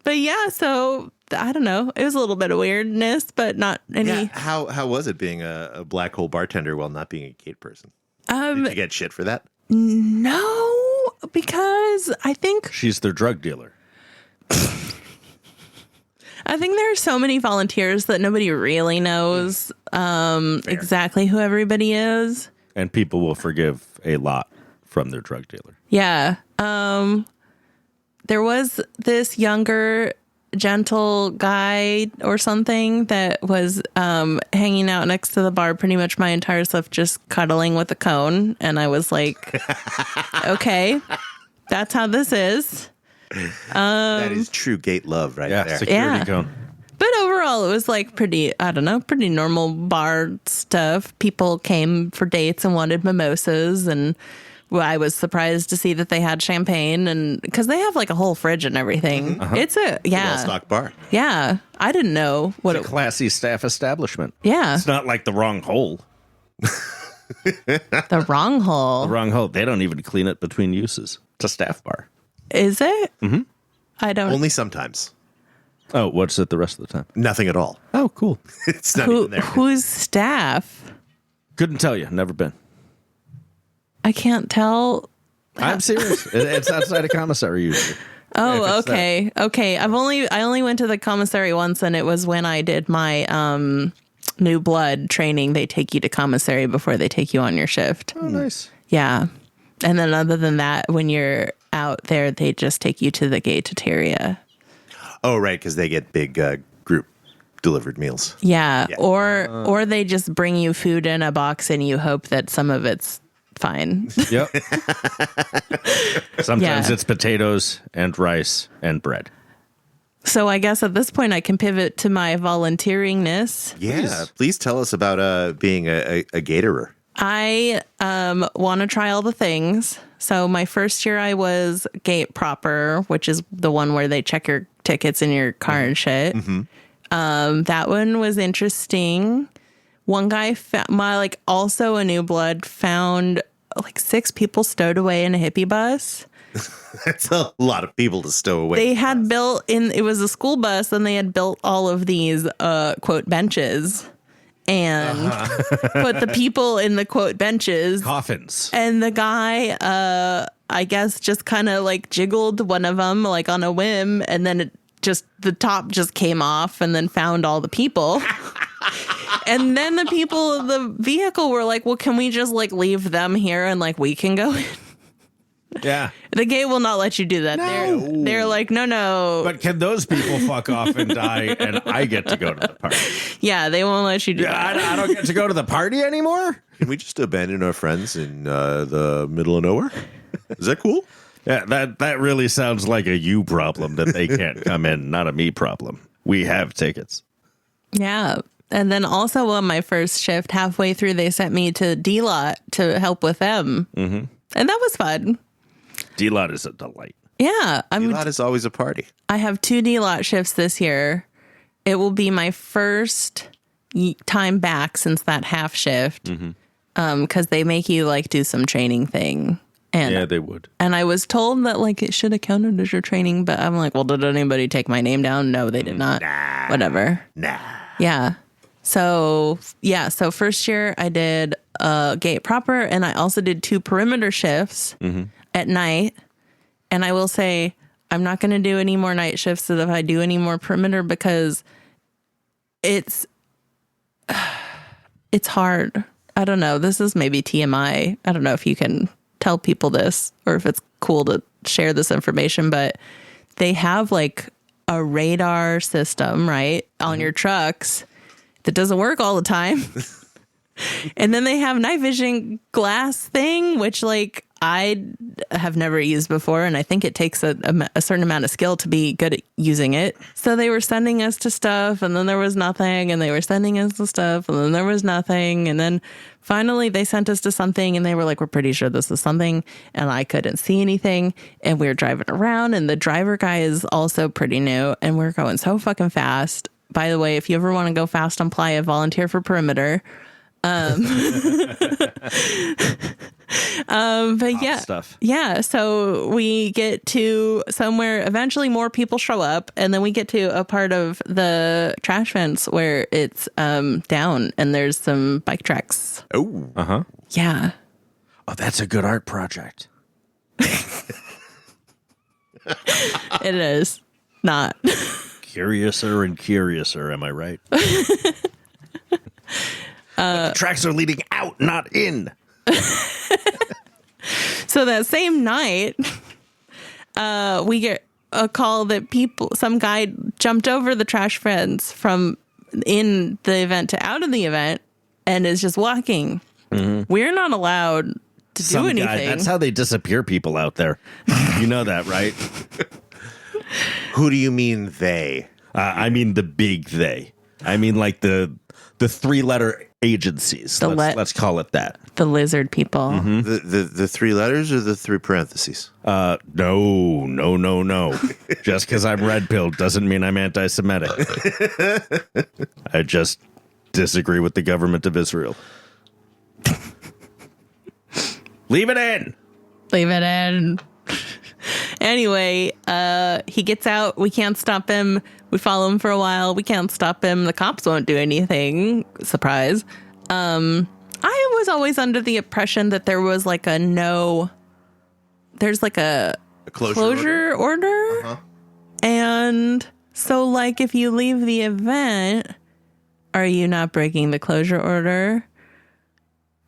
But yeah, so I don't know. It was a little bit of weirdness, but not any. Yeah, how was it being a black hole bartender while not being a GATE person? Did you get shit for that? No, because I think She's their drug dealer. there are so many volunteers that nobody really knows exactly who everybody is. And people will forgive a lot from their drug dealer. Yeah. There was this younger, gentle guy or something that was hanging out next to the bar pretty much my entire life, just cuddling with a cone. And I was like, okay, that's how this is. That is true gate love right there. Security Yeah. cone. But overall, it was like pretty normal bar stuff. People came for dates and wanted mimosas, and I was surprised to see that they had champagne, and because they have like a whole fridge and everything. It's a Well-stocked bar. yeah. I didn't know what It's a classy staff establishment. Yeah, It's not like the wrong hole. the wrong hole. The wrong hole. They don't even clean it between uses. It's a staff bar. Is it? Mm-hmm. I don't. Only sometimes. Oh, what's it the rest of the time? Nothing at all. Oh, cool. It's not even there. Who's staff? Couldn't tell you. Never been. I can't tell. I'm serious. It's outside of commissary usually. Oh, If it's okay. Okay. I only went to the commissary once, and it was when I did my new blood training. They take you to commissary before they take you on your shift. Oh, nice. Yeah. And then other than that, when you're out there, they just take you to the gateteria. Oh, right, because they get big group delivered meals. Yeah. Yeah. Or they just bring you food in a box and you hope that some of it's fine. Yep. Sometimes Yeah. it's potatoes and rice and bread. So I guess at this point I can pivot to my volunteeringness. Yeah. Please tell us about being a gaterer. I want to try all the things. So my first year I was gate proper, which is the one where they check your tickets in your car and shit. That one was interesting. One guy also a new blood found like 6 people stowed away in a hippie bus. That's a lot of people to stow away. They had it was a school bus, and they had built all of these quote benches and put the people in the quote benches. Coffins. And the guy, I guess, just kind of like jiggled one of them like on a whim, and then the top just came off, and then found all the people. And then the people of the vehicle were like, well, can we just like leave them here and like we can go in? Yeah. The gate will not let you do that. No. They're like, no. But can those people fuck off and die and I get to go to the party? Yeah, they won't let you do that. I don't get to go to the party anymore? Can we just abandon our friends in the middle of nowhere? Is that cool? Yeah, that really sounds like a you problem that they can't come in, not a me problem. We have tickets. Yeah. And then also on my first shift, halfway through, they sent me to D-Lot to help with them. Mm-hmm. And that was fun. D-Lot is a delight. Yeah. That is always a party. I have 2 D-Lot shifts this year. It will be my first time back since that half shift. Because they make you like do some training thing. And, Yeah, they would. and I was told that like it should have counted as your training, but I'm like, well, did anybody take my name down? No, they did not. Whatever. Nah. Yeah. So first year I did gate proper, and I also did 2 perimeter shifts at night. And I will say I'm not going to do any more night shifts if I do any more perimeter, because it's hard. I don't know. This is maybe TMI. I don't know if you can tell people this or if it's cool to share this information, but they have like a radar system, right, on your trucks that doesn't work all the time. And then they have night vision glass thing, which like I have never used before. And I think it takes a certain amount of skill to be good at using it. So they were sending us to stuff, and then there was nothing. And they were sending us to stuff, and then there was nothing. And then finally they sent us to something, and they were like, we're pretty sure this is something. And I couldn't see anything. And we were driving around, and the driver guy is also pretty new. And we're going so fucking fast. By the way, if you ever want to go fast on Playa, volunteer for perimeter. But yeah, stuff. Yeah. So we get to somewhere, eventually more people show up, and then we get to a part of the trash fence where it's down and there's some bike tracks. Oh. Uh-huh. Yeah. Oh, that's a good art project. It is not. Curiouser and curiouser, am I right? The tracks are leading out, not in. So that same night, we get a call that some guy jumped over the trash fence from in the event to out of the event and is just walking. Mm-hmm. We're not allowed to do anything. That's how they disappear people out there. You know that, right? Who do you mean they? I mean the big they. I mean like the 3-letter agencies. Let's call it that. The lizard people. Mm-hmm. The 3 letters or the 3 parentheses? No. Just because I'm red-pilled doesn't mean I'm anti-Semitic. I just disagree with the government of Israel. Leave it in. Leave it in. Anyway, he gets out. We can't stop him. We follow him for a while. We can't stop him. The cops won't do anything. Surprise. I was always under the impression that there was like there's like a closure order. Uh-huh. And so like if you leave the event, are you not breaking the closure order?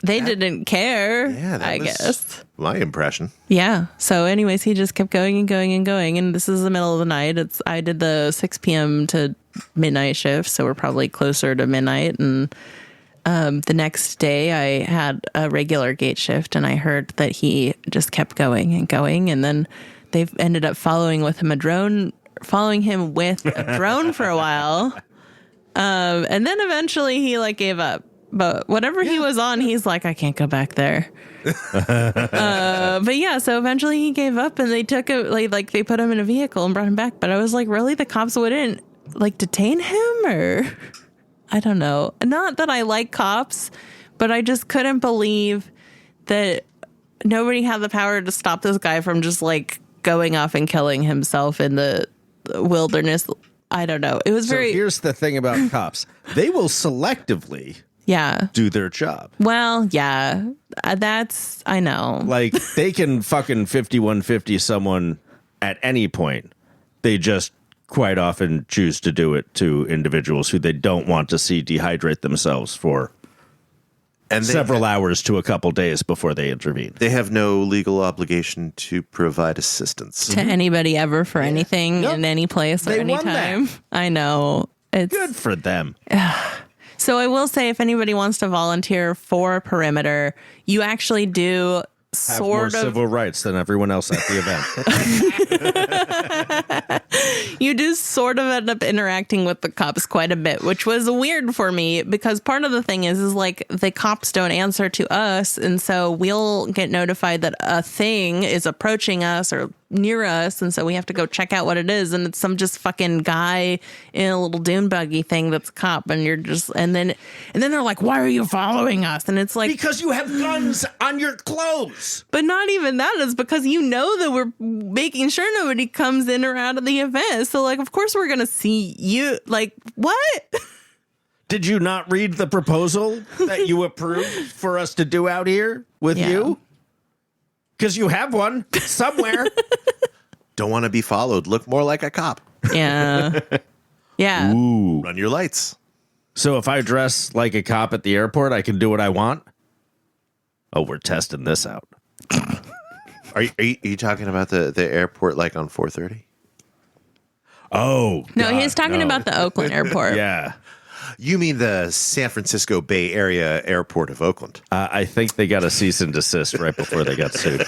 They didn't care, I guess. My impression. Yeah. So anyways, he just kept going and going and going. And this is the middle of the night. I did the 6 p.m. to midnight shift, so we're probably closer to midnight. And the next day I had a regular gate shift, and I heard that he just kept going and going. And then they ended up following him with a drone for a while. And then eventually he like gave up. But whatever he was on, he's like, I can't go back there. But yeah, so eventually he gave up, and they took it like they put him in a vehicle and brought him back. But I was like, really? The cops wouldn't like detain him, or I don't know. Not that I like cops, but I just couldn't believe that nobody had the power to stop this guy from just like going off and killing himself in the wilderness. I don't know. It was so here's the thing about cops. They will selectively do their job. Well, yeah. That's, I know. Like, they can fucking 5150 someone at any point. They just quite often choose to do it to individuals who they don't want to see dehydrate themselves for several hours to a couple days before they intervene. They have no legal obligation to provide assistance. To anybody ever for anything in any place or any time. I know. It's good for them. So I will say, if anybody wants to volunteer for Perimeter, you actually do have more civil rights than everyone else at the event. You do sort of end up interacting with the cops quite a bit, which was weird for me, because part of the thing is like the cops don't answer to us, and so we'll get notified that a thing is approaching us or near us, and so we have to go check out what it is, and it's some just fucking guy in a little dune buggy thing that's a cop, and you're just and then they're like, why are you following us? And it's like, because you have guns on your clothes. But not even that, is because you know that we're making sure nobody comes in or out of the event, so like of course we're gonna see you. Like, what? Did you not read the proposal that you approved for us to do out here with you? Because you have one somewhere. Don't want to be followed. Look more like a cop. Yeah. Yeah. Ooh. Run your lights. So if I dress like a cop at the airport, I can do what I want? Oh, we're testing this out. Are you talking about the airport like on 430? Oh, no, God, he's talking about the Oakland airport. Yeah. You mean the San Francisco Bay Area airport of Oakland? I think they got a cease and desist right before they got sued.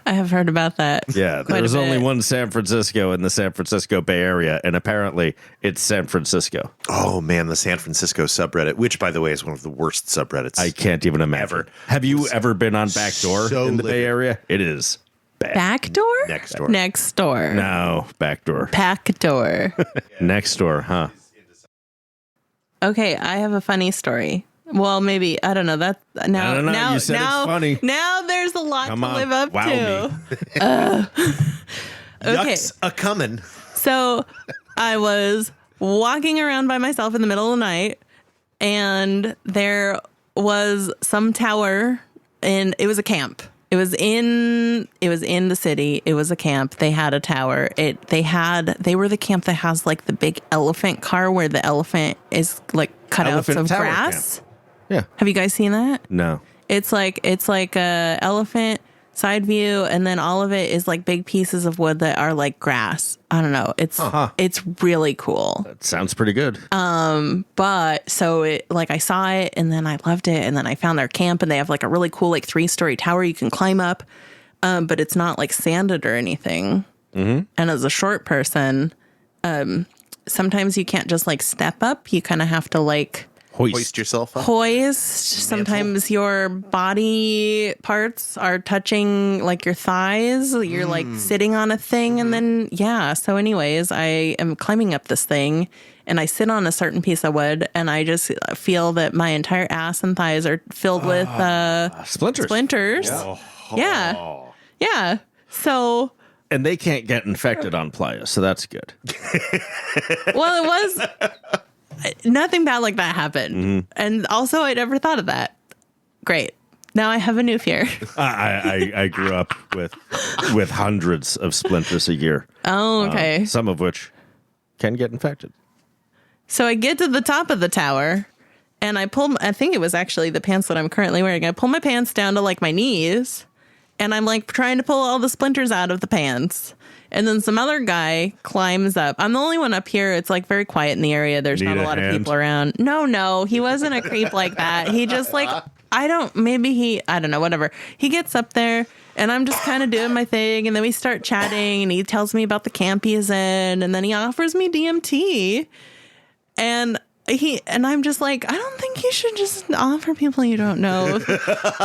I have heard about that. Yeah, there was only one San Francisco in the San Francisco Bay Area, and apparently it's San Francisco. Oh, man, the San Francisco subreddit, which, by the way, is one of the worst subreddits. I can't even imagine. Ever. Have you ever been on Backdoor in the Bay Area? It is bad. Backdoor? Next door. Next door. No, Backdoor. Backdoor. Next door, huh? Okay, I have a funny story. Well, maybe I don't know. That now, I don't know. now, You said now, it's funny. Now there's a lot Come to on, live up wow to. Okay, Yucks a coming. so I was walking around by myself in the middle of the night, and there was some tower, and it was a camp. It was in the city. It was a camp. They had a tower. They were the camp that has like the big elephant car where the elephant is like cutouts of tower grass. camp. Yeah. Have you guys seen that? No. It's like a elephant side view, and then all of it is like big pieces of wood that are like grass. I don't know. It's really cool. That sounds pretty good. But so I saw it, and then I loved it, and then I found their camp, and they have like a really cool like 3-story tower you can climb up, but it's not like sanded or anything. Mm-hmm. And as a short person, sometimes you can't just like step up. You kind of have to like Hoist yourself up. Sometimes your body parts are touching like your thighs. You're like sitting on a thing, and then so anyways, I am climbing up this thing, and I sit on a certain piece of wood, and I just feel that my entire ass and thighs are filled with splinters. Yeah. So, and they can't get infected on Playa, so that's good. well, it was nothing bad like that happened. And also, I never thought of that. Great. Now I have a new fear. I grew up with hundreds of splinters a year. Oh, okay. Some of which can get infected. So I get to the top of the tower, and I think it was actually the pants that I'm currently wearing. I pull my pants down to like my knees, and I'm like trying to pull all the splinters out of the pants. And then some other guy climbs up. I'm the only one up here. It's like very quiet in the area. There's not a lot of people around. No, he wasn't a creep like that. He just like, I don't know, whatever. He gets up there, and I'm just kind of doing my thing. And then we start chatting, and he tells me about the camp he's in. And then he offers me DMT. And I'm just like, I don't think you should just offer people you don't know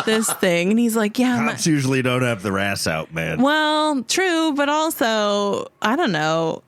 this thing. And he's like, yeah. Cops usually don't have their ass out, man. Well, true, but also, I don't know.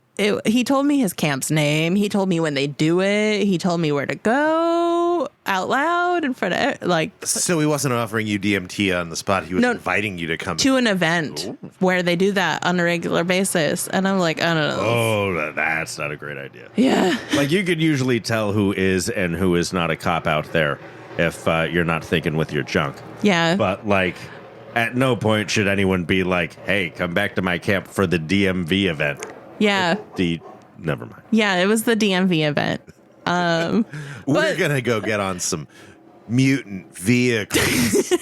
He told me his camp's name. He told me when they do it. He told me where to go out loud in front of So he wasn't offering you DMT on the spot. He was inviting you to come to an event where they do that on a regular basis. And I'm like, I don't know. Oh, that's not a great idea. Yeah. Like, you could usually tell who is and who is not a cop out there if you're not thinking with your junk. Yeah. But like, at no point should anyone be like, hey, come back to my camp for the DMV event. Yeah. Never mind. Yeah, it was the DMV event. We're going to go get on some mutant vehicles.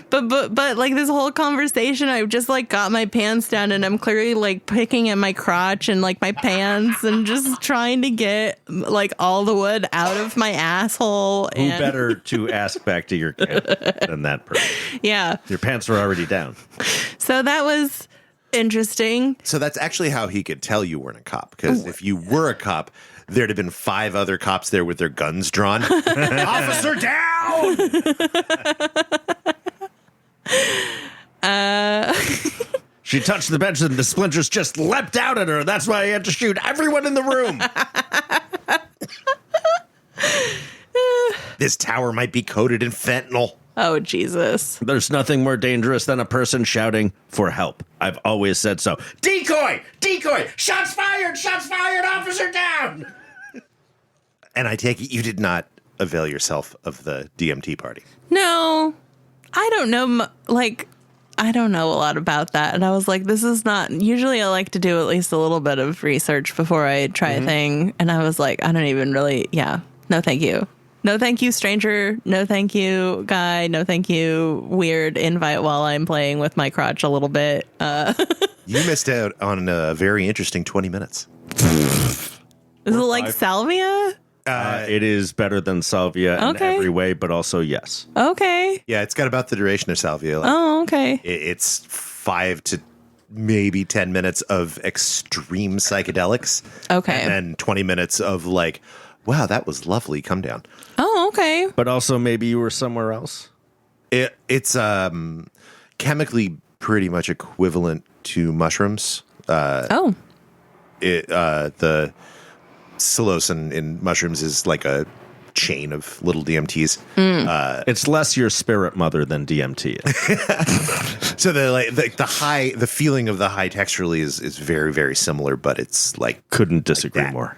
But like this whole conversation, I've just like got my pants down, and I'm clearly like picking at my crotch and like my pants, and just trying to get like all the wood out of my asshole. Who better to ask back to your camp than that person? Yeah. Your pants were already down. So that was interesting. So that's actually how he could tell you weren't a cop, because if you were a cop, there'd have been 5 other cops there with their guns drawn. Officer down! She touched the bench and the splinters just leapt out at her. That's why I had to shoot everyone in the room. This tower might be coated in fentanyl. Oh, Jesus. There's nothing more dangerous than a person shouting for help. I've always said so. Decoy! Decoy! Shots fired! Shots fired! Officer down! And I take it you did not avail yourself of the DMT party. No, I don't know. I don't know a lot about that. And I was like, this is not, usually I like to do at least a little bit of research before I try a thing. And I was like, I don't even really, no, thank you. No, thank you, stranger. No, thank you, guy. No, thank you, weird invite while I'm playing with my crotch a little bit. You missed out on a very interesting 20 minutes. Is it like salvia? It is better than salvia in every way, but also yes. Okay. Yeah, it's got about the duration of salvia. Okay. It's 5 to maybe 10 minutes of extreme psychedelics. Okay. And then 20 minutes of like, wow, that was lovely. Come down. Oh, okay. But also maybe you were somewhere else. It's chemically pretty much equivalent to mushrooms. The psilocin in mushrooms is like a chain of little DMTs. It's less your spirit mother than DMT is. So the feeling of the high texturally is very, very similar, but it's like couldn't disagree more.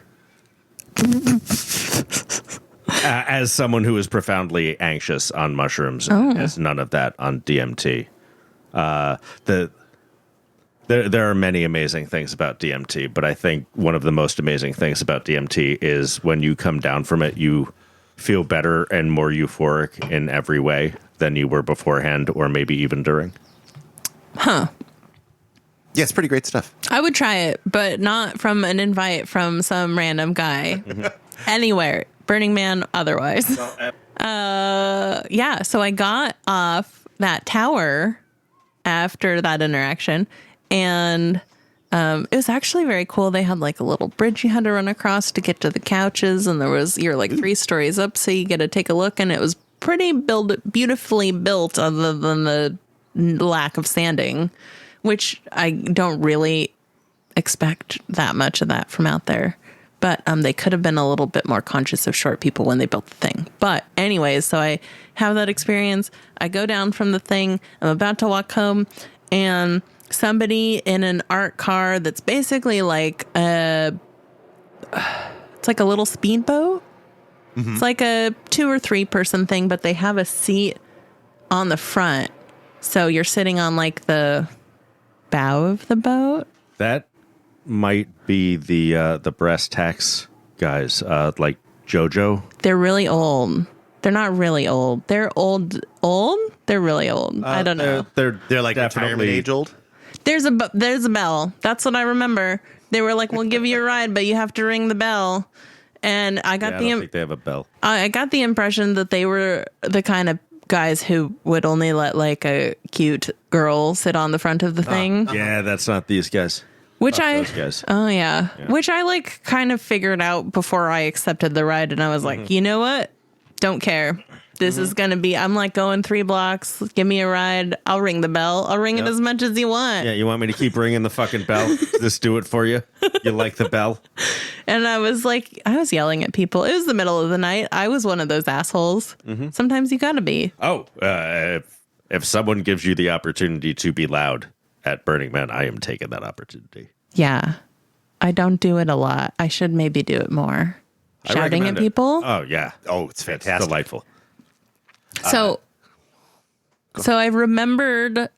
As someone who is profoundly anxious on mushrooms, has none of that on DMT. There are many amazing things about DMT, but I think one of the most amazing things about DMT is when you come down from it, you feel better and more euphoric in every way than you were beforehand, or maybe even during. Huh. Yeah, it's pretty great stuff. I would try it, but not from an invite from some random guy. Anywhere. Burning Man, otherwise. Yeah, so I got off that tower after that interaction, and it was actually very cool. They had like a little bridge you had to run across to get to the couches, and you're like 3 stories up, so you get to take a look, and it was pretty beautifully built, other than the lack of sanding, which I don't really expect that much of that from out there. But they could have been a little bit more conscious of short people when they built the thing. But anyways, so I have that experience. I go down from the thing. I'm about to walk home, and somebody in an art car that's basically like it's like a little speedboat. It's like a 2 or 3 person thing, but they have a seat on the front. So you're sitting on like the bow of the boat. That might be the brass tacks guys, like JoJo. They're really old. They're not really old. They're old. They're really old. I don't know. They're Like retirement age old. There's a bell. That's what I remember. They were like, "We'll give you a ride, but you have to ring the bell." And I got I don't think they have a bell. I got the impression that they were the kind of guys who would only let like a cute girl sit on the front of the thing. Yeah, that's not these guys. Which those guys. Oh yeah. Which I like kind of figured out before I accepted the ride, and I was like, you know what? Don't care. This is going to be, I'm like going 3 blocks. Give me a ride. I'll ring the bell. I'll ring it as much as you want. Yeah, you want me to keep ringing the fucking bell? Just do it for you? You like the bell? And I was like, I was yelling at people. It was the middle of the night. I was one of those assholes. Sometimes you got to be. Oh, if someone gives you the opportunity to be loud at Burning Man, I am taking that opportunity. Yeah. I don't do it a lot. I should maybe do it more. Shouting at people. Oh, yeah. Oh, it's fantastic. It's delightful. So I remembered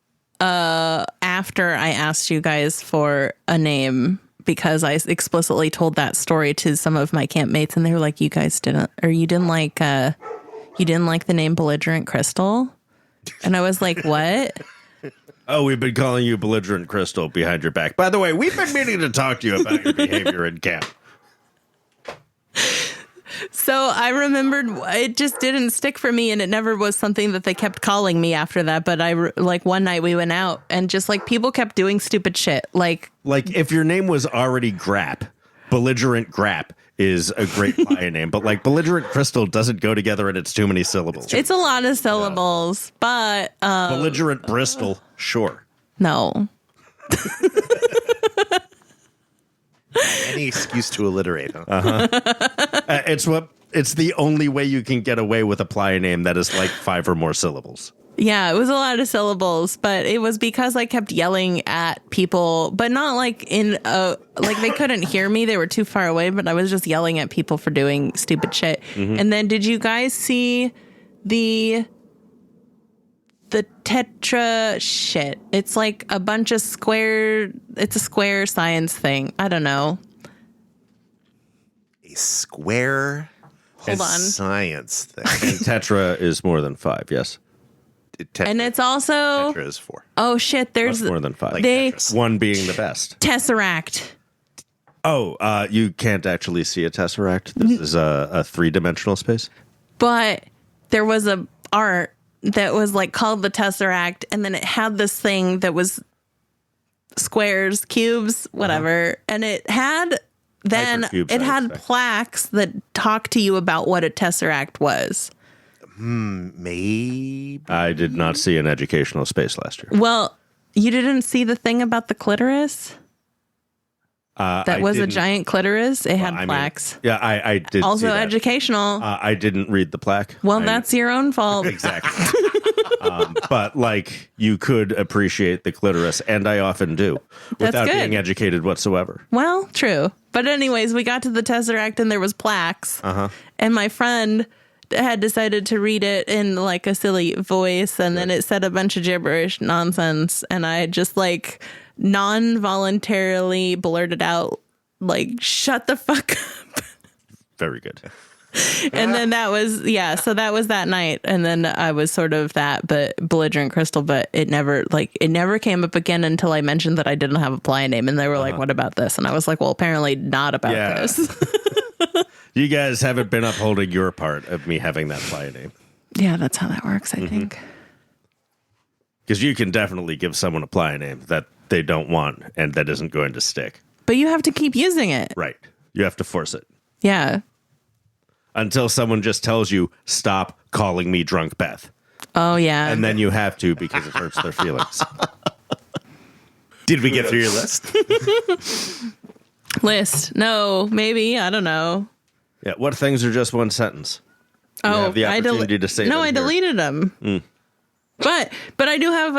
after I asked you guys for a name, because I explicitly told that story to some of my campmates, and they were like, you didn't like the name Belligerent Crystal? And I was like, what? Oh, we've been calling you Belligerent Crystal behind your back. By the way, we've been meaning to talk to you about your behavior in camp. So I remembered it just didn't stick for me, and it never was something that they kept calling me after that. But like one night we went out, and just like people kept doing stupid shit. Like if your name was already Grap, Belligerent Grap is a great Playa name. But like Belligerent Crystal doesn't go together, and it's too many syllables. It's a lot of syllables, but Belligerent Bristol, sure. No. Any excuse to alliterate. Huh? It's the only way you can get away with a Playa name that is like 5 or more syllables. Yeah, it was a lot of syllables, but it was because I kept yelling at people, but not like like they couldn't hear me. They were too far away, but I was just yelling at people for doing stupid shit. And then did you guys see the tetra shit? It's like a bunch of it's a square science thing. I don't know. A square Hold on. science thing. And tetra is more than 5, yes. And it's also Tetra is 4. Oh shit, there's Much more than 5. Like they Tetris. 1 being the best. Tesseract. Oh, you can't actually see a tesseract. This is a 3-dimensional space. But there was a art that was like called the Tesseract, and then it had this thing that was squares, cubes, whatever, and it had Hypercubes, it I had expect. plaques that talked to you about what a Tesseract was. Maybe. I did not see an educational space last year. Well, you didn't see the thing about the clitoris? That was a didn't- giant clitoris. It had I mean, plaques. yeah, I did. Also see that. educational. I didn't read the plaque. Well, that's your own fault. exactly. But like, you could appreciate the clitoris, and I often do, without good. being educated whatsoever. Well, true. But anyways, we got to the Tesseract and there was plaques. And my friend had decided to read it in like a silly voice, and then it said a bunch of gibberish nonsense, and I just like non-voluntarily blurted out like, shut the fuck up. Very good. And then that was, so that was that night. And then I was sort of that, but belligerent crystal, but it never came up again until I mentioned that I didn't have a Playa name. And they were like, what about this? And I was like, well, apparently not about this. You guys haven't been upholding your part of me having that Playa name. Yeah, that's how that works, I think. Because you can definitely give someone a Playa name that they don't want and that isn't going to stick. But you have to keep using it. Right. You have to force it. Yeah. Until someone just tells you, stop calling me Drunk Beth. Oh, yeah. And then you have to because it hurts their feelings. Did we get through your list? List. No, maybe. I don't know. Yeah. What things are just one sentence? You have the opportunity to say No, them I here. deleted them. But I do have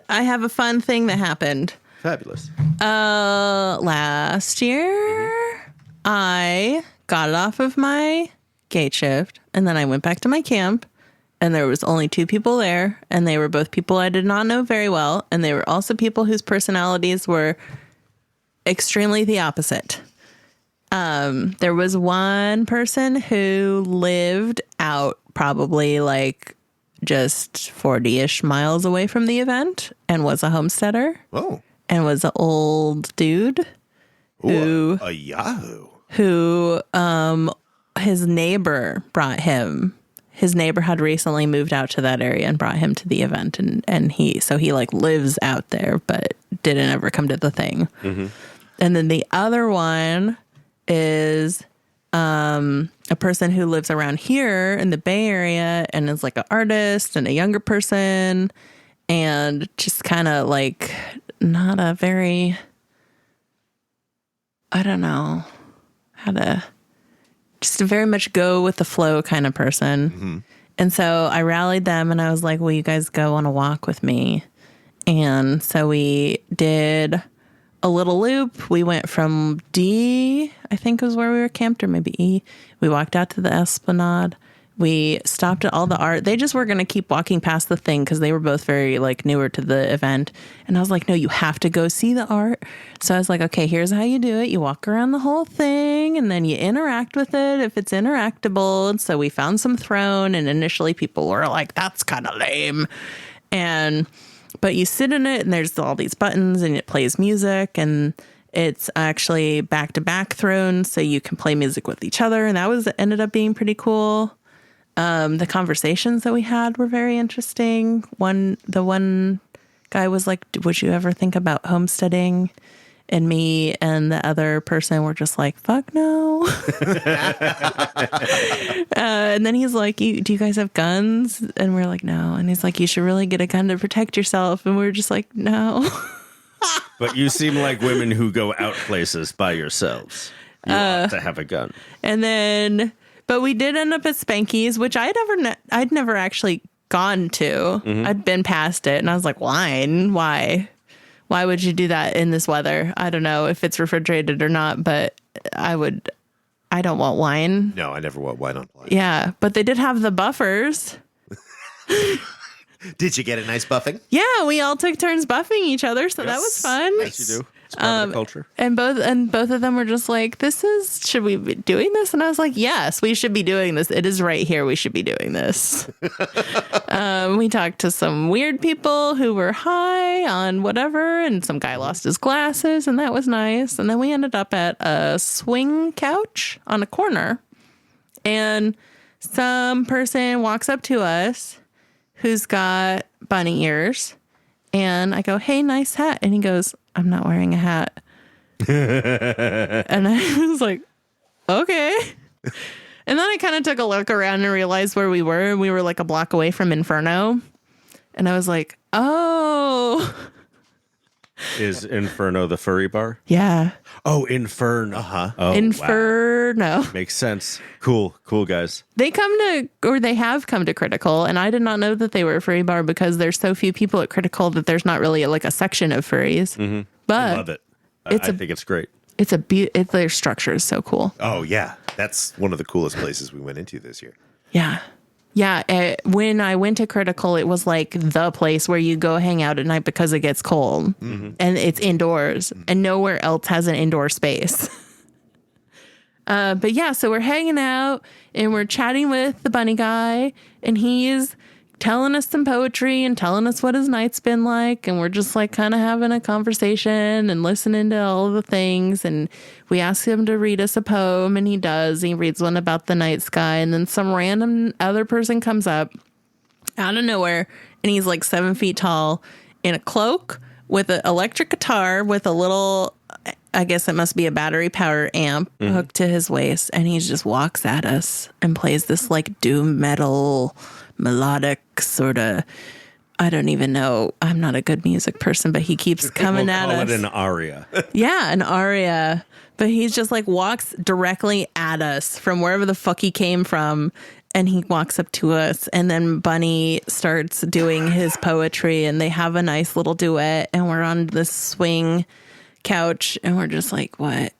I have a fun thing that happened. Fabulous. Last year, I got it off of my gate shift, and then I went back to my camp, and there was only 2 people there, and they were both people I did not know very well, and they were also people whose personalities were extremely the opposite. There was one person who lived out probably like just 40-ish miles away from the event and was a homesteader. Oh. And was an old dude who a Yahoo. His neighbor brought him. His neighbor had recently moved out to that area and brought him to the event, and he like lives out there but didn't ever come to the thing. And then the other one is a person who lives around here in the Bay Area and is like an artist and a younger person, and just kind of like not a very, I don't know how to, just a very much go with the flow kind of person. And so I rallied them and I was like, will you guys go on a walk with me? And so we did a little loop. We went from D, I think was where we were camped, or maybe E. We walked out to the Esplanade. We stopped at all the art. They just were going to keep walking past the thing because they were both very like newer to the event. And I was like, no, you have to go see the art. So I was like, okay, here's how you do it. You walk around the whole thing and then you interact with it if it's interactable. And so we found some throne, and initially people were like, that's kind of lame. But you sit in it and there's all these buttons and it plays music, and it's actually back-to-back thrones, so you can play music with each other. And that ended up being pretty cool. The conversations that we had were very interesting. The one guy was like, would you ever think about homesteading? And me and the other person were just like, fuck no. And then he's like, do you guys have guns? And we're like, no. And he's like, you should really get a gun to protect yourself. And we're just like, no. But you seem like women who go out places by yourselves. You ought to have a gun. And then, but we did end up at Spanky's, which I'd never actually gone to. I'd been past it, and I was like, wine? Why? Why would you do that in this weather? I don't know if it's refrigerated or not, but I don't want wine. No, I never want wine on Playa. Yeah, but they did have the buffers. Did you get a nice buffing? Yeah, we all took turns buffing each other, so that was fun. Yes, you do. It's part of the culture. And both of them were just like, should we be doing this? And I was like, yes, we should be doing this. It is right here. We should be doing this. We talked to some weird people who were high on whatever, and some guy lost his glasses, and that was nice. And then we ended up at a swing couch on a corner, and some person walks up to us who's got bunny ears, and I go, hey, nice hat. And he goes, I'm not wearing a hat. And I was like, okay. And then I kind of took a look around and realized where we were. And we were like a block away from Inferno. And I was like, oh. Is Inferno the furry bar? Yeah. Oh, Inferno. Uh-huh. Oh, Inferno. wow. Makes sense. Cool, guys. They have come to Critical, and I did not know that they were a furry bar because there's so few people at Critical that there's not really like a section of furries. Mm-hmm. But I love it. I think it's great. It's their structure is so cool. Oh, yeah. That's one of the coolest places we went into this year. Yeah. Yeah. When I went to Critical, it was like the place where you go hang out at night because it gets cold and it's indoors and nowhere else has an indoor space. But yeah, so we're hanging out and we're chatting with the bunny guy and he's telling us some poetry and telling us what his night's been like. And we're just like kind of having a conversation and listening to all of the things. And we ask him to read us a poem and he does. He reads one about the night sky. And then some random other person comes up out of nowhere and he's like 7 feet tall in a cloak with an electric guitar with a little, I guess it must be a battery power amp hooked to his waist. And he just walks at us and plays this like doom metal melodic sort of, I don't even know. I'm not a good music person, but he keeps coming at us. Call it an aria. Yeah, an aria. But he's just like walks directly at us from wherever the fuck he came from. And he walks up to us and then Bunny starts doing his poetry and they have a nice little duet and we're on this swing couch and we're just like, what?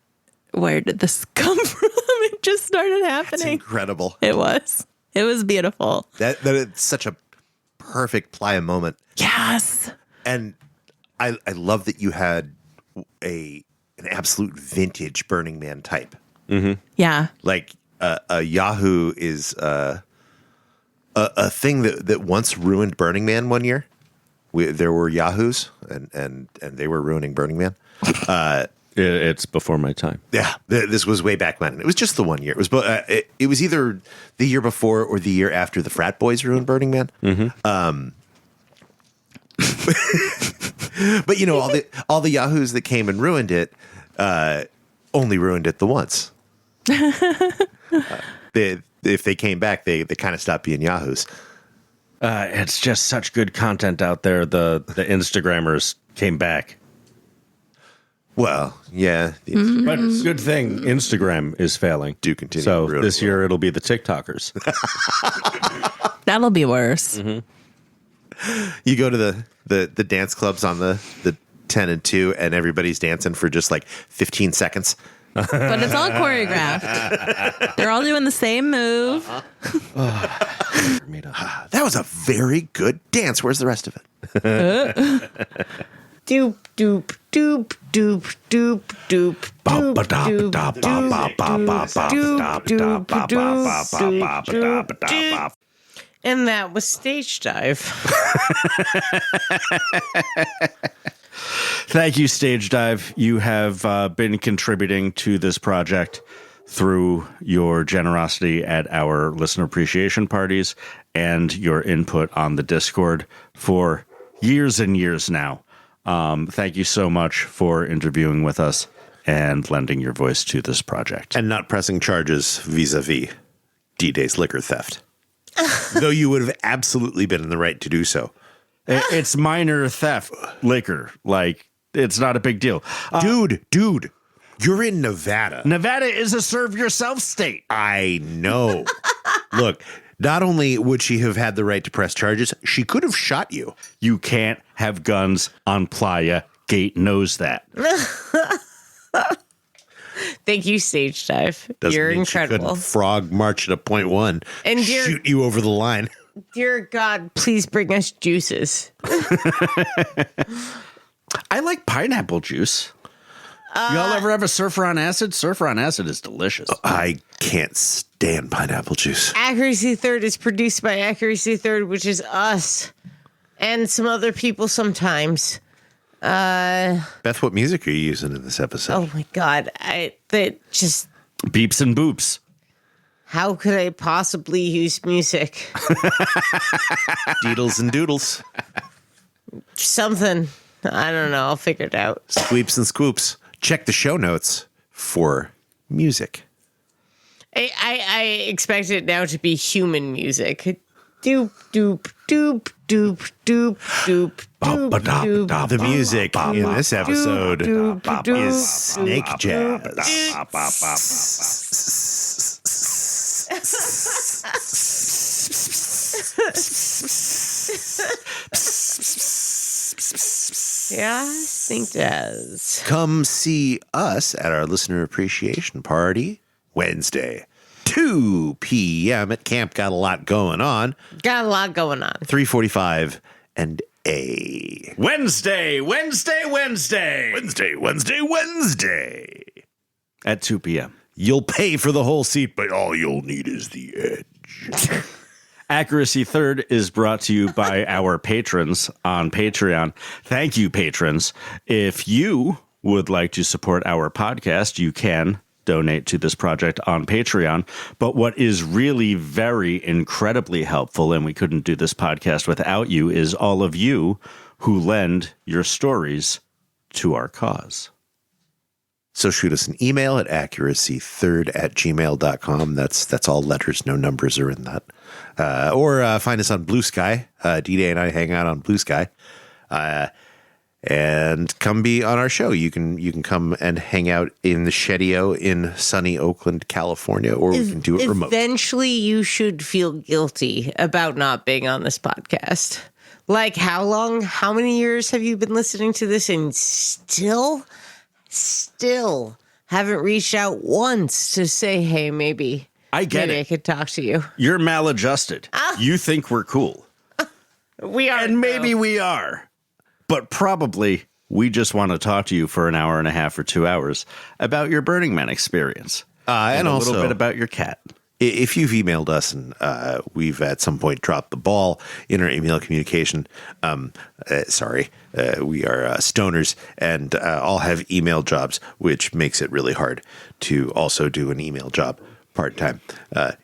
Where did this come from? It just started happening. It's incredible. It was. It was beautiful. That it's such a perfect Playa moment. Yes. And I love that you had an absolute vintage Burning Man type. Mm-hmm. Yeah. Like a Yahoo is a thing that once ruined Burning Man one year. There were Yahoos and they were ruining Burning Man. It's before my time. Yeah, this was way back when. It was just the 1 year. It was it was either the year before or the year after the frat boys ruined Burning Man. Mm-hmm. But you know, all the Yahoos that came and ruined it only ruined it the once. If they came back, they kind of stopped being Yahoos. It's just such good content out there. The Instagrammers came back. Well, yeah. But good thing Instagram is failing. Do continue. So really this year it'll be the TikTokers. That'll be worse. Mm-hmm. You go to the dance clubs on the 10 and 2 and everybody's dancing for just like 15 seconds. But it's all choreographed. They're all doing the same move. That was a very good dance. Where's the rest of it? Doop doop doop doop doop doop doop doop doop. And that was Stage Dive. Thank you, Stage Dive. You have been contributing to this project through your generosity at our listener appreciation parties and your input on the Discord for years and years now. Thank you so much for interviewing with us and lending your voice to this project. And not pressing charges vis-a-vis D-Day's liquor theft. Though you would have absolutely been in the right to do so. It's minor theft liquor. Like, it's not a big deal. Dude, you're in Nevada. Nevada is a serve yourself state. I know. Look, not only would she have had the right to press charges, she could have shot you. You can't have guns on Playa. Gate knows that. Thank you, Stage Dive. Doesn't You're mean incredible. She couldn't frog march at a .1 And shoot you over the line. Dear God, please bring us juices. I like pineapple juice. Y'all ever have a surfer on acid? Surfer on acid is delicious. I can't stand pineapple juice. Accuracy Third is produced by Accuracy Third, which is us and some other people sometimes. Beth, what music are you using in this episode? Oh my God. Beeps and boops. How could I possibly use music? Deedles and doodles. Something. I don't know. I'll figure it out. Squeeps and scoops. Check the show notes for music. I expect it now to be human music. Doop, doop, doop, doop, doop, doop, doop, doop. The music in this episode is snake jazz. Yeah, I think does. Come see us at our listener appreciation party Wednesday, 2 p.m. at Camp Got a Lot Going On, Got a lot going on. 345 and A. Wednesday at 2 p.m. You'll pay for the whole seat, but all you'll need is the edge. Accuracy Third is brought to you by our patrons on Patreon. Thank you, patrons. If you would like to support our podcast, you can donate to this project on Patreon. But what is really very incredibly helpful, and we couldn't do this podcast without you, is all of you who lend your stories to our cause. So shoot us an email at accuracythird@gmail.com. That's all letters, no numbers are in that. Or find us on Blue Sky. D-Day and I hang out on Blue Sky. And come be on our show. You can come and hang out in the Shedio in sunny Oakland, California, or we can do it remote. Eventually, you should feel guilty about not being on this podcast. Like, how long, how many years have you been listening to this and still haven't reached out once to say, hey, maybe I could talk to you. You're maladjusted. You think we're cool. We are. And maybe we are. But probably we just want to talk to you for an hour and a half or 2 hours about your Burning Man experience. And a also, little bit about your cat. If you've emailed us and we've at some point dropped the ball in our email communication, we are stoners and all have email jobs, which makes it really hard to also do an email job part-time.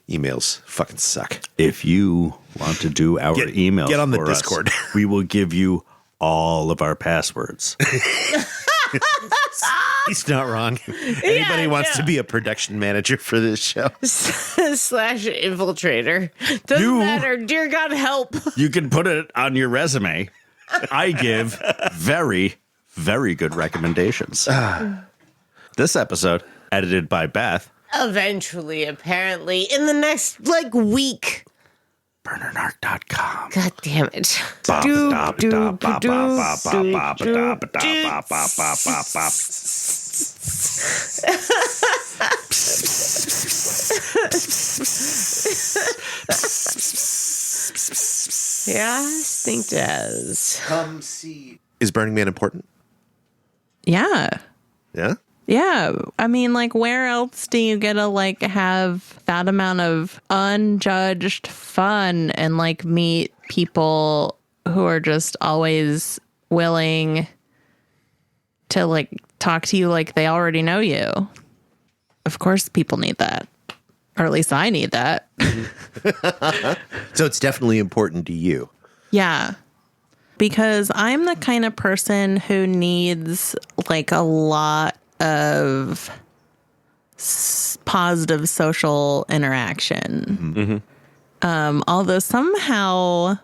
Emails fucking suck. If you want to do our emails, get on the for Discord. Us, we will give you all of our passwords. He's not wrong. Anybody wants to be a production manager for this show? / infiltrator. Doesn't matter. Dear God, help. You can put it on your resume. I give very, very good recommendations. This episode, edited by Beth. Eventually, apparently, in the next, week. BurnerNarc.com. God damn it. Yeah, I think does. Come see. Is Burning Man important? Yeah. Yeah? Yeah. I mean, where else do you get to, have that amount of unjudged fun and, meet people who are just always willing to, talk to you like they already know you? Of course, people need that. Or at least I need that. So it's definitely important to you. Yeah. Because I'm the kind of person who needs, a lot of positive social interaction. Mm-hmm. Although somehow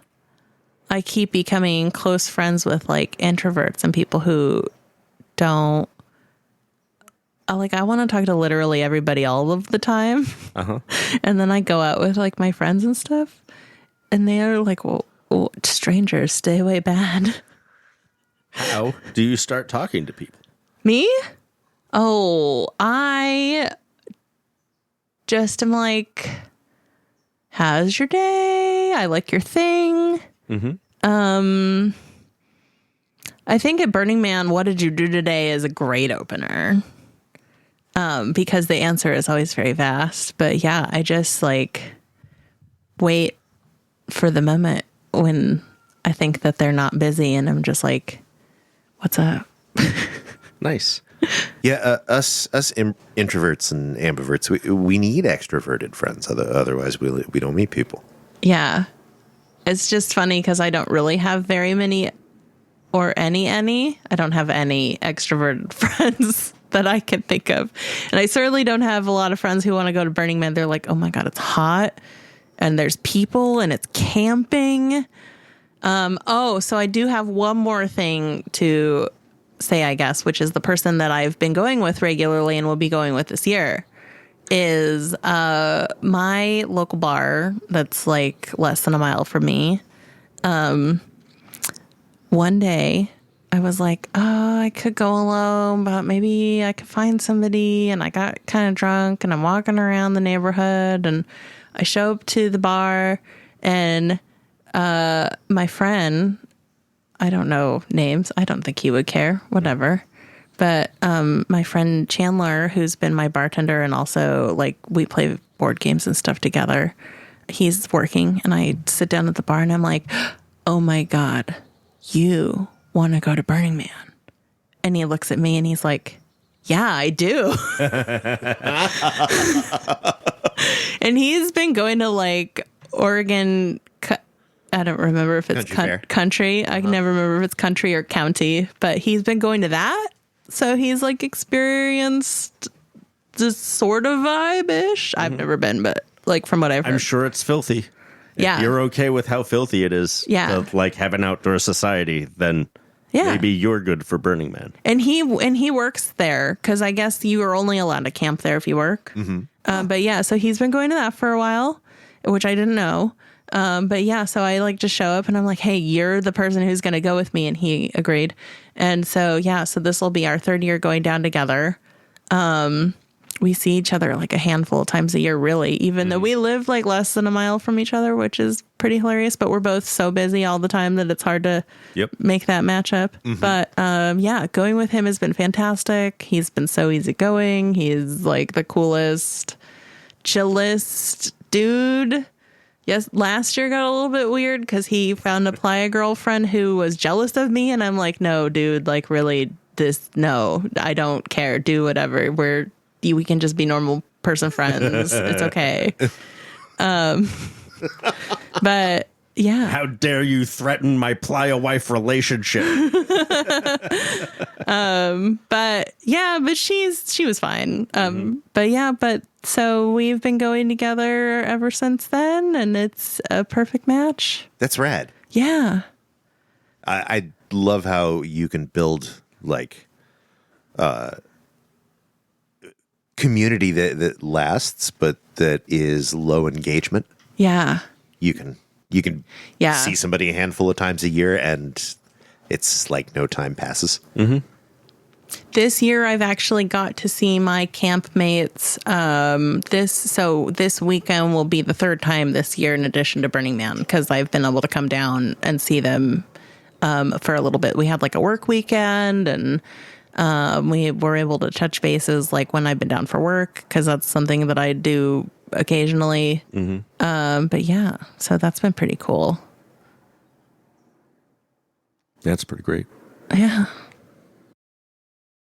I keep becoming close friends with introverts and people who don't I want to talk to literally everybody all of the time. Uh-huh. And then I go out with my friends and stuff and they're well, strangers, stay away, bad. How do you start talking to people? Me? Oh, I just am how's your day? I like your thing. Mm-hmm. I think at Burning Man, what did you do today is a great opener. Because the answer is always very vast. But yeah, I just wait for the moment when I think that they're not busy and I'm just what's up? Nice. Yeah, us introverts and ambiverts, we need extroverted friends. Otherwise, we don't meet people. Yeah. It's just funny because I don't really have very many or any. I don't have any extroverted friends that I can think of. And I certainly don't have a lot of friends who want to go to Burning Man. They're oh my God, it's hot. and there's people and it's camping. So I do have one more thing to say, I guess, which is the person that I've been going with regularly and will be going with this year is my local bar that's like less than a mile from me. One day I was like, oh, I could go alone, but maybe I could find somebody. And I got kind of drunk and I'm walking around the neighborhood and I show up to the bar and my friend, I don't know names. I don't think he would care, whatever. But my friend Chandler, who's been my bartender and also like we play board games and stuff together, he's working and I sit down at the bar and I'm like, oh my God, you want to go to Burning Man? And he looks at me and he's like, yeah, I do. And he's been going to like Oregon. I don't remember if it's country. I never remember if it's country or county, but he's been going to that. So he's like experienced this sort of vibe-ish. I've never been, but like from what I've heard. I'm sure it's filthy. Yeah. If you're okay with how filthy it is, yeah, to, like have an outdoor society, then maybe you're good for Burning Man. And he works there because I guess you are only allowed to camp there if you work. But yeah, so he's been going to that for a while, which I didn't know. But yeah, so I like just show up and I'm like, hey, you're the person who's going to go with me. And he agreed. And so, yeah, so this will be our third year going down together. We see each other like a handful of times a year, really, even though we live like less than a mile from each other, which is pretty hilarious. But we're both so busy all the time that it's hard to make that match up. But yeah, going with him has been fantastic. He's been so easygoing. He's like the coolest, chillest dude. Yes, last year got a little bit weird because he found a Playa girlfriend who was jealous of me. And I'm like, no, dude, like really no, I don't care. Do whatever. We can just be normal person friends. It's okay. But yeah. How dare you threaten my Playa wife relationship? But yeah, but she was fine. But so we've been going together ever since then, and it's a perfect match. That's rad. Yeah. I love how you can build like community that lasts, but that is low engagement. Yeah. You can see somebody a handful of times a year, and it's like no time passes. This year, I've actually got to see my campmates. This weekend will be the third time this year, in addition to Burning Man, because I've been able to come down and see them for a little bit. We had like a work weekend, and we were able to touch bases like when I've been down for work, because that's something that I do occasionally. But yeah, so that's been pretty cool. That's pretty great. Yeah.